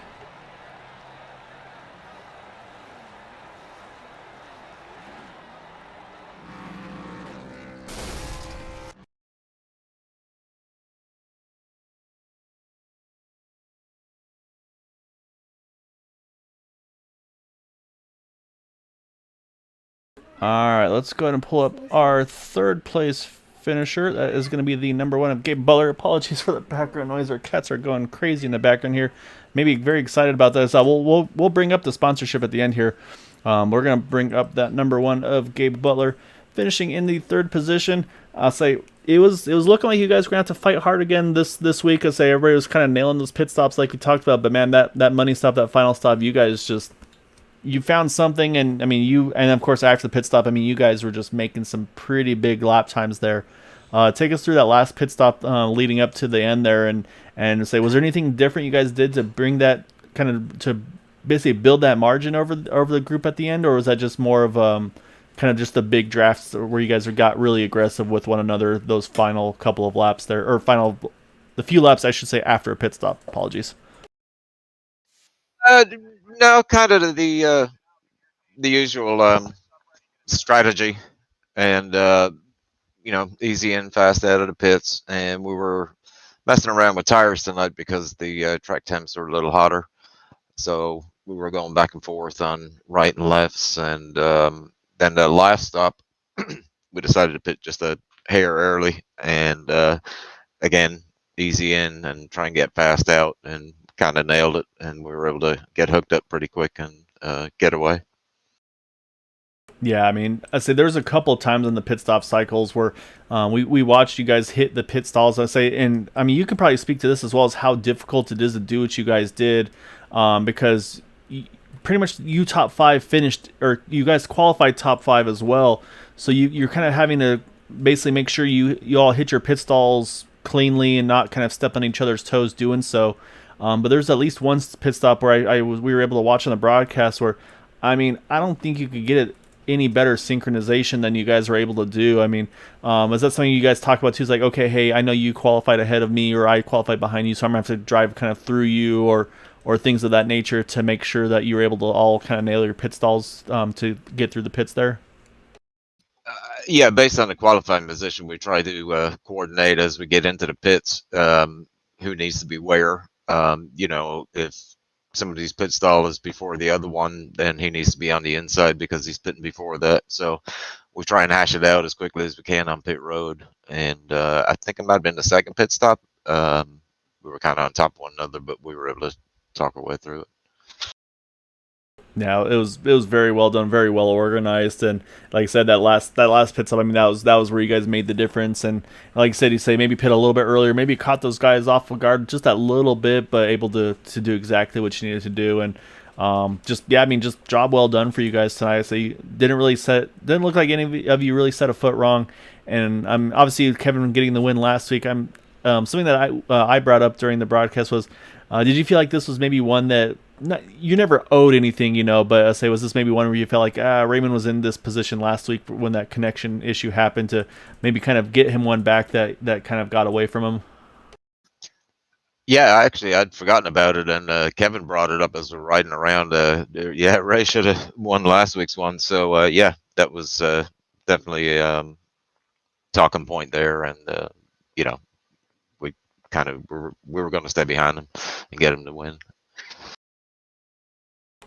Speaker 1: All right, let's go ahead and pull up our third place finisher. That is going to be the number one of Gabe Butler. Apologies for the background noise. Our cats are going crazy in the background here. Maybe very excited about this. We'll bring up the sponsorship at the end here. We're going to bring up that number one of Gabe Butler, finishing in the third position. I'll say it was looking like you guys were going to have to fight hard again this week. I say everybody was kind of nailing those pit stops like we talked about. But man, that money stop, that final stop, you guys just, you found something, and I mean and of course after the pit stop, I mean you guys were just making some pretty big lap times there. Take us through that last pit stop leading up to the end there, and say, was there anything different you guys did to bring that kind of to basically build that margin over the group at the end, or was that just more of kind of just the big drafts where you guys got really aggressive with one another those final couple of laps there, or the few laps I should say after a pit stop? Apologies.
Speaker 3: No, kind of the usual strategy, and easy in, fast out of the pits, and we were messing around with tires tonight because the track temps were a little hotter, so we were going back and forth on right and lefts, and then the last stop we decided to pit just a hair early, and again, easy in and try and get fast out, and kind of nailed it, and we were able to get hooked up pretty quick and get away.
Speaker 1: Yeah, I mean, I say there's a couple of times in the pit stop cycles where we watched you guys hit the pit stalls. I say, and I mean, you can probably speak to this as well as how difficult it is to do what you guys did, because pretty much you top five finished, or you guys qualified top five as well. So you're kind of having to basically make sure you all hit your pit stalls cleanly and not kind of step on each other's toes doing so. But there's at least one pit stop where we were able to watch on the broadcast where, I mean, I don't think you could get it any better synchronization than you guys were able to do. I mean, is that something you guys talk about too? Is like, okay, hey, I know you qualified ahead of me, or I qualified behind you, so I'm gonna have to drive kind of through you, or things of that nature to make sure that you were able to all kind of nail your pit stalls to get through the pits there.
Speaker 3: Yeah, based on the qualifying position, we try to coordinate as we get into the pits, who needs to be where. If somebody's pit stall is before the other one, then he needs to be on the inside because he's pitting before that. So we try and hash it out as quickly as we can on pit road. And I think it might have been the second pit stop. We were kind of on top of one another, but we were able to talk our way through it.
Speaker 1: Yeah, it was very well done, very well organized, and like I said, that last pit stop. I mean, that was where you guys made the difference. And like I said, you say maybe pit a little bit earlier, maybe caught those guys off guard just that little bit, but able to do exactly what you needed to do. And just yeah, I mean, just job well done for you guys tonight. So you didn't look like any of you really set a foot wrong. And obviously Kevin getting the win last week. Something that I brought up during the broadcast was, did you feel like this was maybe one that you never owed anything, but say, was this maybe one where you felt like Raymond was in this position last week when that connection issue happened to maybe kind of get him one back that kind of got away from him?
Speaker 3: Yeah, actually, I'd forgotten about it, and Kevin brought it up as we're riding around. Yeah, Ray should have won last week's one. So yeah, that was definitely a talking point there, and you know, we kind of we were going to stay behind him and get him to win.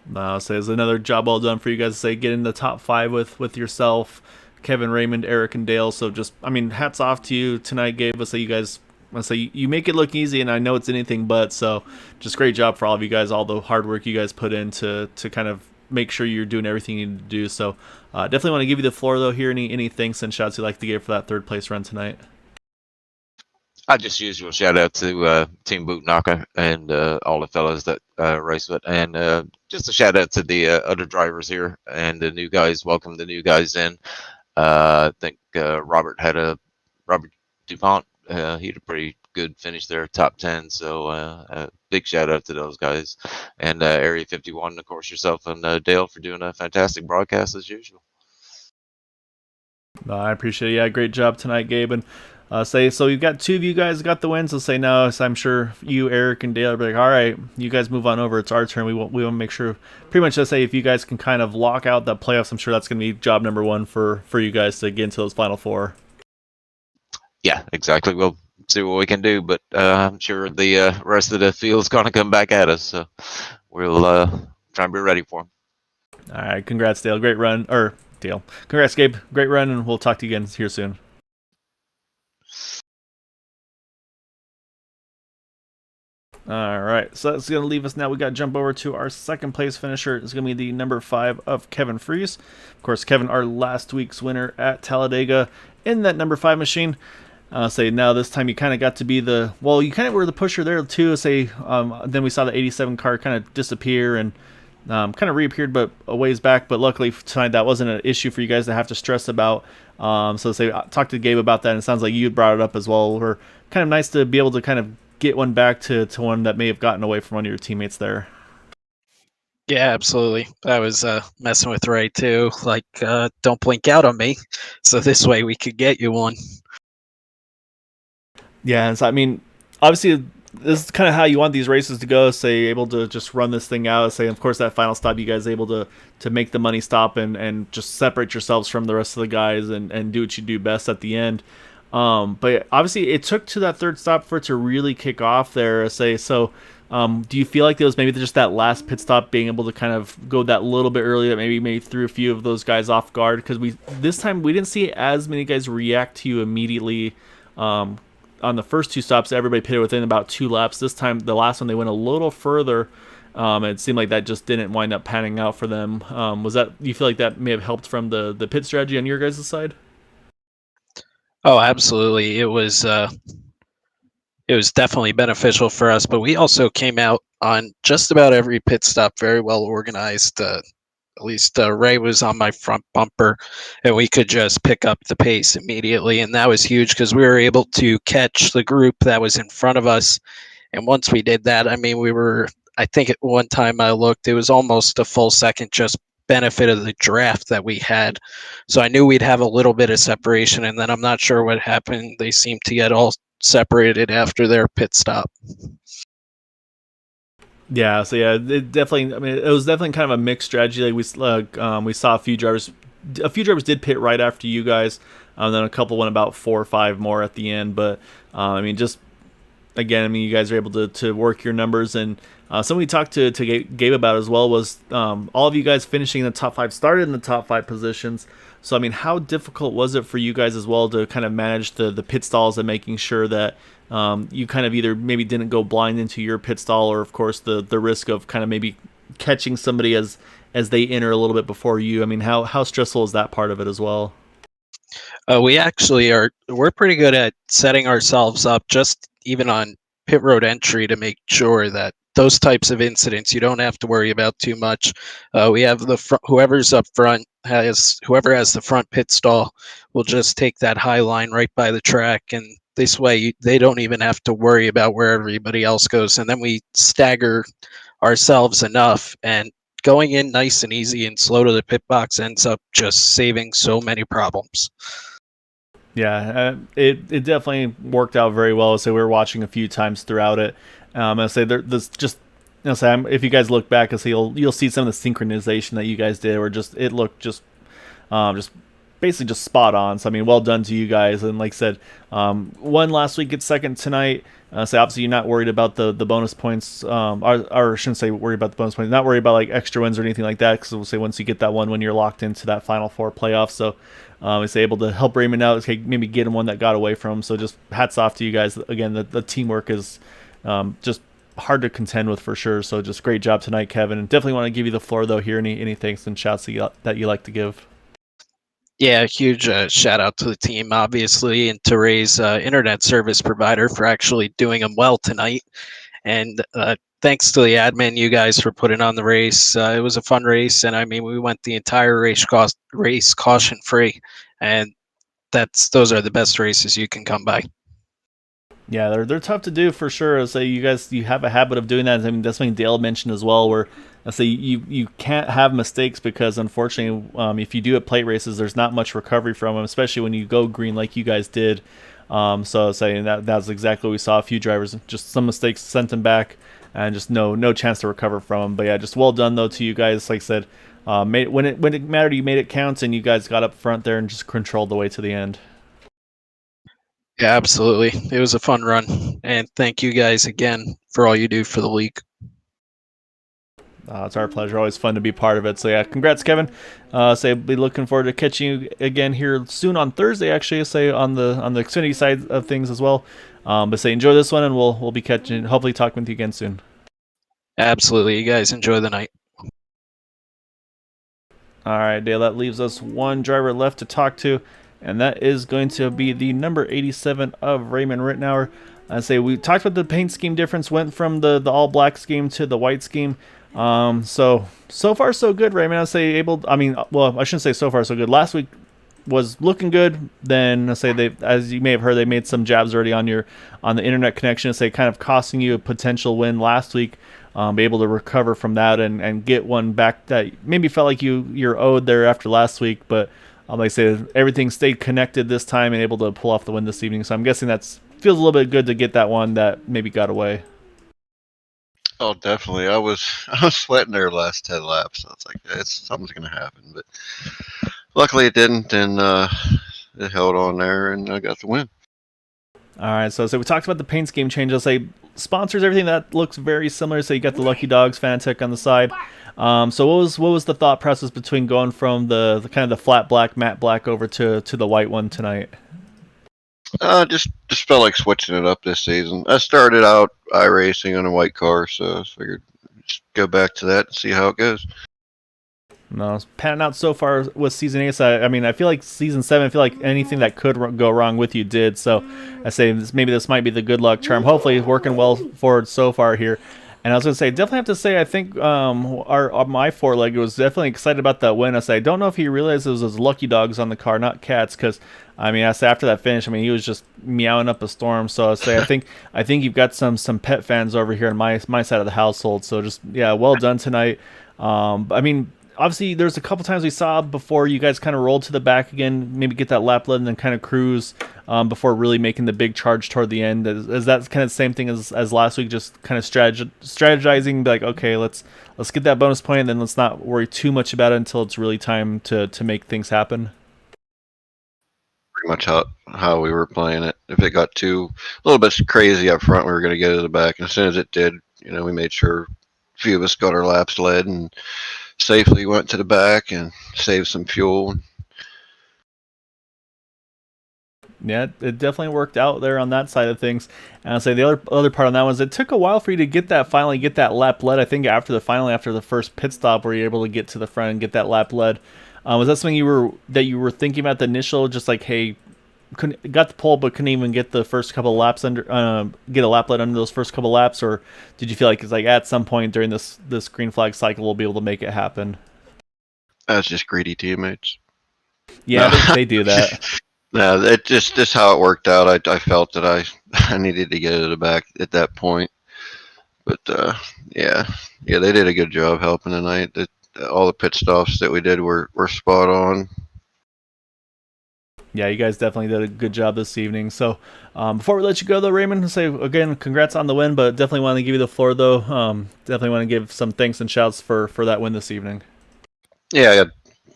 Speaker 1: No, so it's another job well done for you guys to say get in the top 5 with yourself, Kevin, Raymond, Eric, and Dale. So just, I mean, hats off to you tonight, Gabe. Let's say you guys, you make it look easy, and I know it's anything but. So just great job for all of you guys, all the hard work you guys put in to kind of make sure you're doing everything you need to do. So definitely want to give you the floor though here. Any thanks and shouts you'd like to give for that third place run tonight?
Speaker 3: I just usual shout out to Team Boot Knocker and all the fellas that race with, and just a shout out to the other drivers here and the new guys. Welcome the new guys in. I think Robert Dupont. He had a pretty good finish there, top 10. So a big shout out to those guys, and Area 51, of course, yourself and Dale for doing a fantastic broadcast as usual.
Speaker 1: I appreciate it. Yeah, great job tonight, Gabe. And so you've got 2 of you guys got the win. So say now, so I'm sure you, Eric, and Dale will be like, all right, you guys move on over. It's our turn. We want to make sure, pretty much just say if you guys can kind of lock out the playoffs, I'm sure that's going to be job number 1 for you guys to get into those final 4.
Speaker 3: Yeah, exactly. We'll see what we can do, but I'm sure the rest of the field's going to come back at us. So we'll try and be ready for them.
Speaker 1: All right, congrats, Dale. Great run. Or Dale. Congrats, Gabe. Great run, and we'll talk to you again here soon. All right, so that's going to leave us now. We got to jump over to our second place finisher. It's going to be the number 5 of Kevin Fries. Of course, Kevin, our last week's winner at Talladega in that number 5 machine. Say now this time you kind of got to be you kind of were the pusher there too. Then we saw the 87 car kind of disappear and kind of reappeared, but a ways back. But luckily tonight that wasn't an issue for you guys to have to stress about. So talk to Gabe about that, and it sounds like you brought it up as well. We're kind of nice to be able to kind of get one back to one that may have gotten away from one of your teammates there.
Speaker 4: Yeah, absolutely. I was messing with Ray too. Like, don't blink out on me, so this way we could get you one.
Speaker 1: Yeah, and so I mean, obviously, this is kind of how you want these races to go. Say, able to just run this thing out. Say, of course, that final stop, you guys able to make the money stop and just separate yourselves from the rest of the guys and do what you do best at the end. But obviously, it took to that third stop for it to really kick off there. Do you feel like there was maybe just that last pit stop being able to kind of go that little bit earlier that maybe threw a few of those guys off guard? Because this time we didn't see as many guys react to you immediately. On the first 2 stops, everybody pitted within about 2 laps. This time, the last one, they went a little further. It seemed like that just didn't wind up panning out for them. You feel like that may have helped from the pit strategy on your guys' side?
Speaker 4: Oh, absolutely. It was definitely beneficial for us, but we also came out on just about every pit stop very well organized. At least Ray was on my front bumper, and we could just pick up the pace immediately, and that was huge because we were able to catch the group that was in front of us. And once we did that, I mean, I think at one time I looked, it was almost a full second just benefit of the draft that we had. So I knew we'd have a little bit of separation, and then I'm not sure what happened. They seemed to get all separated after their pit stop.
Speaker 1: Yeah, so yeah, it definitely. I mean, it was definitely kind of a mixed strategy. Like we saw a few drivers did pit right after you guys, and then a couple went about 4 or 5 more at the end. But I mean, just again, I mean, you guys are able to work your numbers, and something we talked to Gabe about as well was all of you guys finishing in the top 5, started in the top 5 positions. So I mean, how difficult was it for you guys as well to kind of manage the pit stalls and making sure that you kind of either maybe didn't go blind into your pit stall, or of course the risk of kind of maybe catching somebody as as they enter a little bit before you. I mean, how stressful is that part of it as well?
Speaker 4: We actually we're pretty good at setting ourselves up just even on pit road entry to make sure that those types of incidents you don't have to worry about too much. We have whoever's up front whoever has the front pit stall will just take that high line right by the track, and this way they don't even have to worry about where everybody else goes. And then we stagger ourselves enough, and going in nice and easy and slow to the pit box ends up just saving so many problems.
Speaker 1: Yeah, it definitely worked out very well. So we were watching a few times throughout it. I say there's just, say if you guys look back, I say you'll see some of the synchronization that you guys did, where it looked just basically just spot on. So I mean, well done to you guys. And like I said, won last week, gets second tonight. So obviously you're not worried about the bonus points, or I shouldn't say worried about the bonus points. Not worried about like extra wins or anything like that, because we'll say once you get that one, when you're locked into that Final Four playoff. So it's able to help Raymond out, okay, maybe get him one that got away from him. So just hats off to you guys. Again, the teamwork is just hard to contend with for sure. So just great job tonight, Kevin. And definitely want to give you the floor though here. Any thanks and shouts that you like to give?
Speaker 4: Yeah, huge shout out to the team, obviously, and to Ray's internet service provider for actually doing them well tonight. And thanks to the admin, you guys, for putting on the race. It was a fun race, and I mean, we went the entire race caution free, and those are the best races you can come by.
Speaker 1: Yeah, they're tough to do for sure. So you have a habit of doing that. I mean, that's something Dale mentioned as well, where I say you can't have mistakes, because unfortunately, if you do at plate races, there's not much recovery from them, especially when you go green like you guys did. So saying that's exactly what we saw. A few drivers, just some mistakes sent them back, and just no chance to recover from them. But yeah, just well done though to you guys. Like I said, when it mattered, you made it count, and you guys got up front there and just controlled the way to the end.
Speaker 4: Yeah, absolutely. It was a fun run, and thank you guys again for all you do for the league.
Speaker 1: It's our pleasure. Always fun to be part of it. So yeah, congrats, Kevin. Say be looking forward to catching you again here soon on Thursday. Actually, say on the Xfinity side of things as well. But say enjoy this one, and we'll be hopefully talking with you again soon.
Speaker 4: Absolutely. You guys enjoy the night.
Speaker 1: All right, Dale. That leaves us one driver left to talk to, and that is going to be the number 87 of Raymond Rittenauer. I say we talked about the paint scheme difference, went from the all black scheme to the white scheme. So far so good, Raymond. I say I shouldn't say so far so good. Last week was looking good. Then I say as you may have heard, they made some jabs already on the internet connection. I say kind of costing you a potential win last week. Be able to recover from that and get one back that maybe felt like you're owed there after last week, but like I say, everything stayed connected this time and able to pull off the win this evening. So I'm guessing feels a little bit good to get that one that maybe got away.
Speaker 5: Oh, definitely. I was sweating there last 10 laps. I was like, something's going to happen. But luckily it didn't, and it held on there, and I got the win.
Speaker 1: All right, so we talked about the paint scheme change. I'll say sponsors, everything that looks very similar. So you got the Lucky Dogs Fanatec on the side. So what was the thought process between going from the kind of the flat black, matte black over to the white one tonight?
Speaker 5: Just felt like switching it up this season. I started out iRacing on a white car, so I figured just go back to that and see how it goes.
Speaker 1: No, it's panning out so far with season 8. So, I mean, I feel like season 7, I feel like anything that could go wrong with you did. So I say maybe this might be the good luck charm. Hopefully working well forward so far here. And I was going to say, definitely have to say, I think my four-legger was definitely excited about that win. I say, I don't know if he realized it was those Lucky Dogs on the car, not cats, because, I mean, I say after that finish, I mean, he was just meowing up a storm. So I say, I think you've got some pet fans over here on my side of the household. So just, yeah, well done tonight. I mean, obviously, there's a couple times we saw before you guys kind of rolled to the back again, maybe get that lap led and then kind of cruise before really making the big charge toward the end. Is that kind of the same thing as last week, just kind of strategizing, like, okay, let's get that bonus point, and then let's not worry too much about it until it's really time to make things happen?
Speaker 5: Pretty much how we were playing it. If it got a little bit crazy up front, we were going to get to the back. And as soon as it did, we made sure a few of us got our laps led and safely went to the back and saved some fuel.
Speaker 1: Yeah, it definitely worked out there on that side of things. And I'll say the other part on that was it took a while for you to get that lap lead. I think after the first pit stop, were you able to get to the front and get that lap lead? Was that something you were thinking about the initial, just like, hey, got the pole but couldn't even get the first couple of laps under, get a lap lead under those first couple of laps, or did you feel like it's like at some point during this green flag cycle we'll be able to make it happen?
Speaker 5: That's just greedy teammates.
Speaker 1: Yeah,
Speaker 5: No.
Speaker 1: they do that.
Speaker 5: No, it just how it worked out. I felt that I needed to get it back at that point. But yeah, they did a good job helping tonight. All the pit stops that we did were spot on.
Speaker 1: Yeah, you guys definitely did a good job this evening. So before we let you go, though, Raymond, say again, congrats on the win, but definitely want to give you the floor, though. Definitely want to give some thanks and shouts for that win this evening.
Speaker 5: Yeah, I got to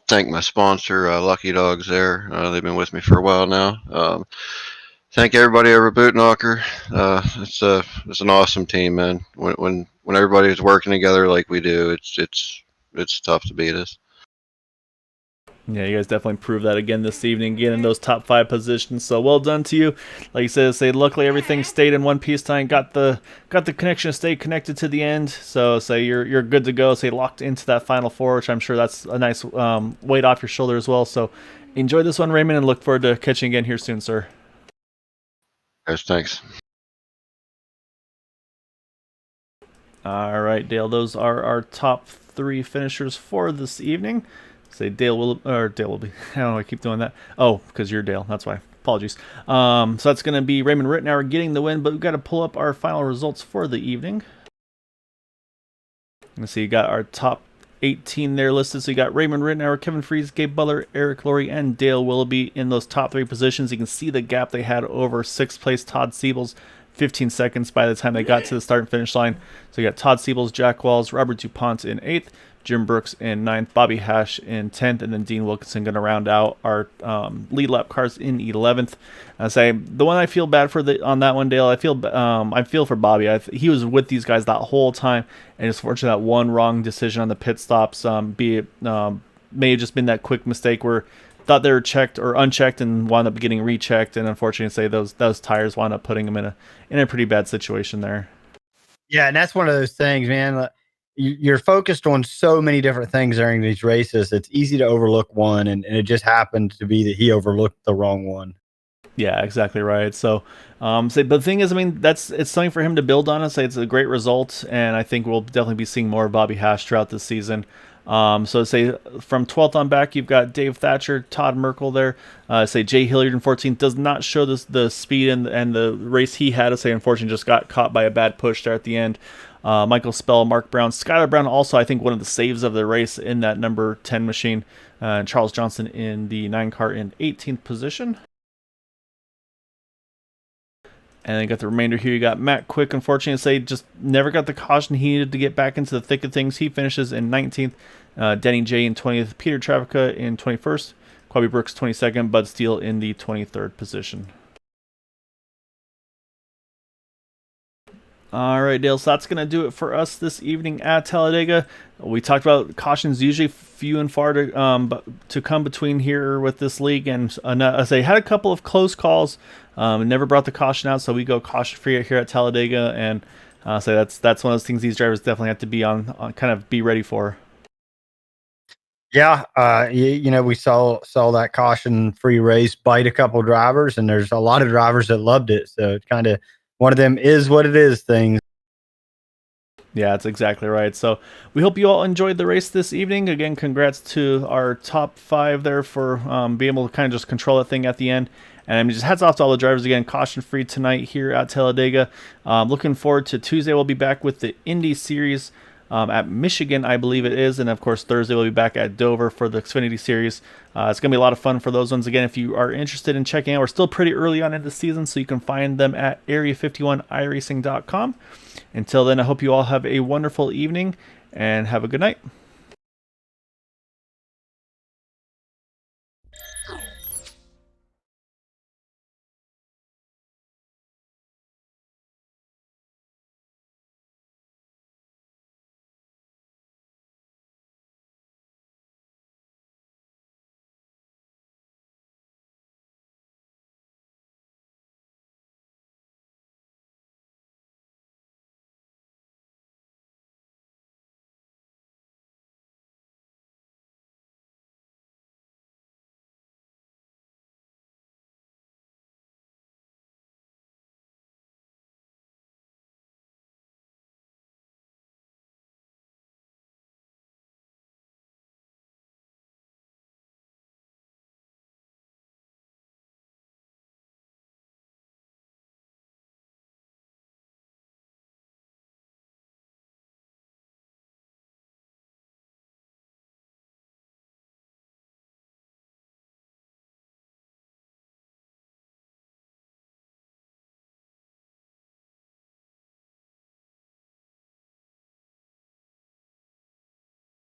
Speaker 5: thank my sponsor, Lucky Dogs there. They've been with me for a while now. Thank everybody over at Bootknocker. It's an awesome team, man. When everybody's working together like we do, it's tough to beat us.
Speaker 1: Yeah, you guys definitely proved that again this evening, getting in those top 5 positions. So well done to you. Like you said, luckily everything stayed in one piece tonight. Got the connection to stay connected to the end. So you're good to go. Locked into that Final Four, which I'm sure that's a nice weight off your shoulder as well. So enjoy this one, Raymond, and look forward to catching you again here soon, sir.
Speaker 5: Guys, thanks.
Speaker 1: All right, Dale. Those are our top 3 finishers for this evening. Dale will be. I don't know. I keep doing that. Oh, because you're Dale. That's why. Apologies. So that's going to be Raymond Rittenauer getting the win, but we've got to pull up our final results for the evening. Let's see. You got our top 18 there listed. So you got Raymond Rittenauer, Kevin Fries, Gabe Butler, Eric Laurie, and Dale Willoughby in those top 3 positions. You can see the gap they had over 6th place Todd Siebels. 15 seconds by the time they got to the start and finish line. So you got Todd Siebels, Jack Walls, Robert DuPont in 8th, Jim Brooks in 9th, Bobby Hash in 10th, and then Dean Wilkinson going to round out our lead lap cars in 11th. I say the one I feel bad for on that one, Dale. I feel for Bobby. He was with these guys that whole time, and it's fortunate that one wrong decision on the pit stops, may have just been that quick mistake where thought they were checked or unchecked and wound up getting rechecked, and unfortunately, those tires wound up putting him in a pretty bad situation there.
Speaker 2: Yeah, and that's one of those things, man. You're focused on so many different things during these races. It's easy to overlook one, and it just happened to be that he overlooked the wrong one.
Speaker 1: Yeah, exactly right. So, but the thing is, I mean, it's something for him to build on. It's a great result, and I think we'll definitely be seeing more of Bobby Hash throughout this season. So from 12th on back, you've got Dave Thatcher, Todd Merkel there. Jay Hilliard in 14th does not show the speed and the race he had. Unfortunately, just got caught by a bad push there at the end. Michael Spell, Mark Brown, Skylar Brown, also I think one of the saves of the race in that number 10 machine. Charles Johnson in the 9 car in 18th position. And then you got the remainder here. You got Matt Quick, unfortunately, just never got the caution he needed to get back into the thick of things. He finishes in 19th. Denny J in 20th. Peter Travica in 21st. Quaby Brooks 22nd. Bud Steele in the 23rd position. All right, Dale, so that's going to do it for us this evening at Talladega. We talked about cautions usually few and far to come between here with this league, and as I had a couple of close calls, never brought the caution out, so we go caution free here at Talladega, and so that's one of those things these drivers definitely have to be on kind of be ready for.
Speaker 2: Yeah, we saw that caution free race bite a couple drivers, and there's a lot of drivers that loved it, so it's kind of one of them is what it is things.
Speaker 1: Yeah, that's exactly right. So we hope you all enjoyed the race this evening. Again, congrats to our top 5 there for being able to kind of just control that thing at the end. And just hats off to all the drivers again. Caution free tonight here at Talladega. Looking forward to Tuesday. We'll be back with the Indy Series at Michigan, I believe it is. And of course, Thursday we'll be back at Dover for the Xfinity Series. It's going to be a lot of fun for those ones. Again, if you are interested in checking out, we're still pretty early on in the season, so you can find them at area51iracing.com. Until then, I hope you all have a wonderful evening and have a good night.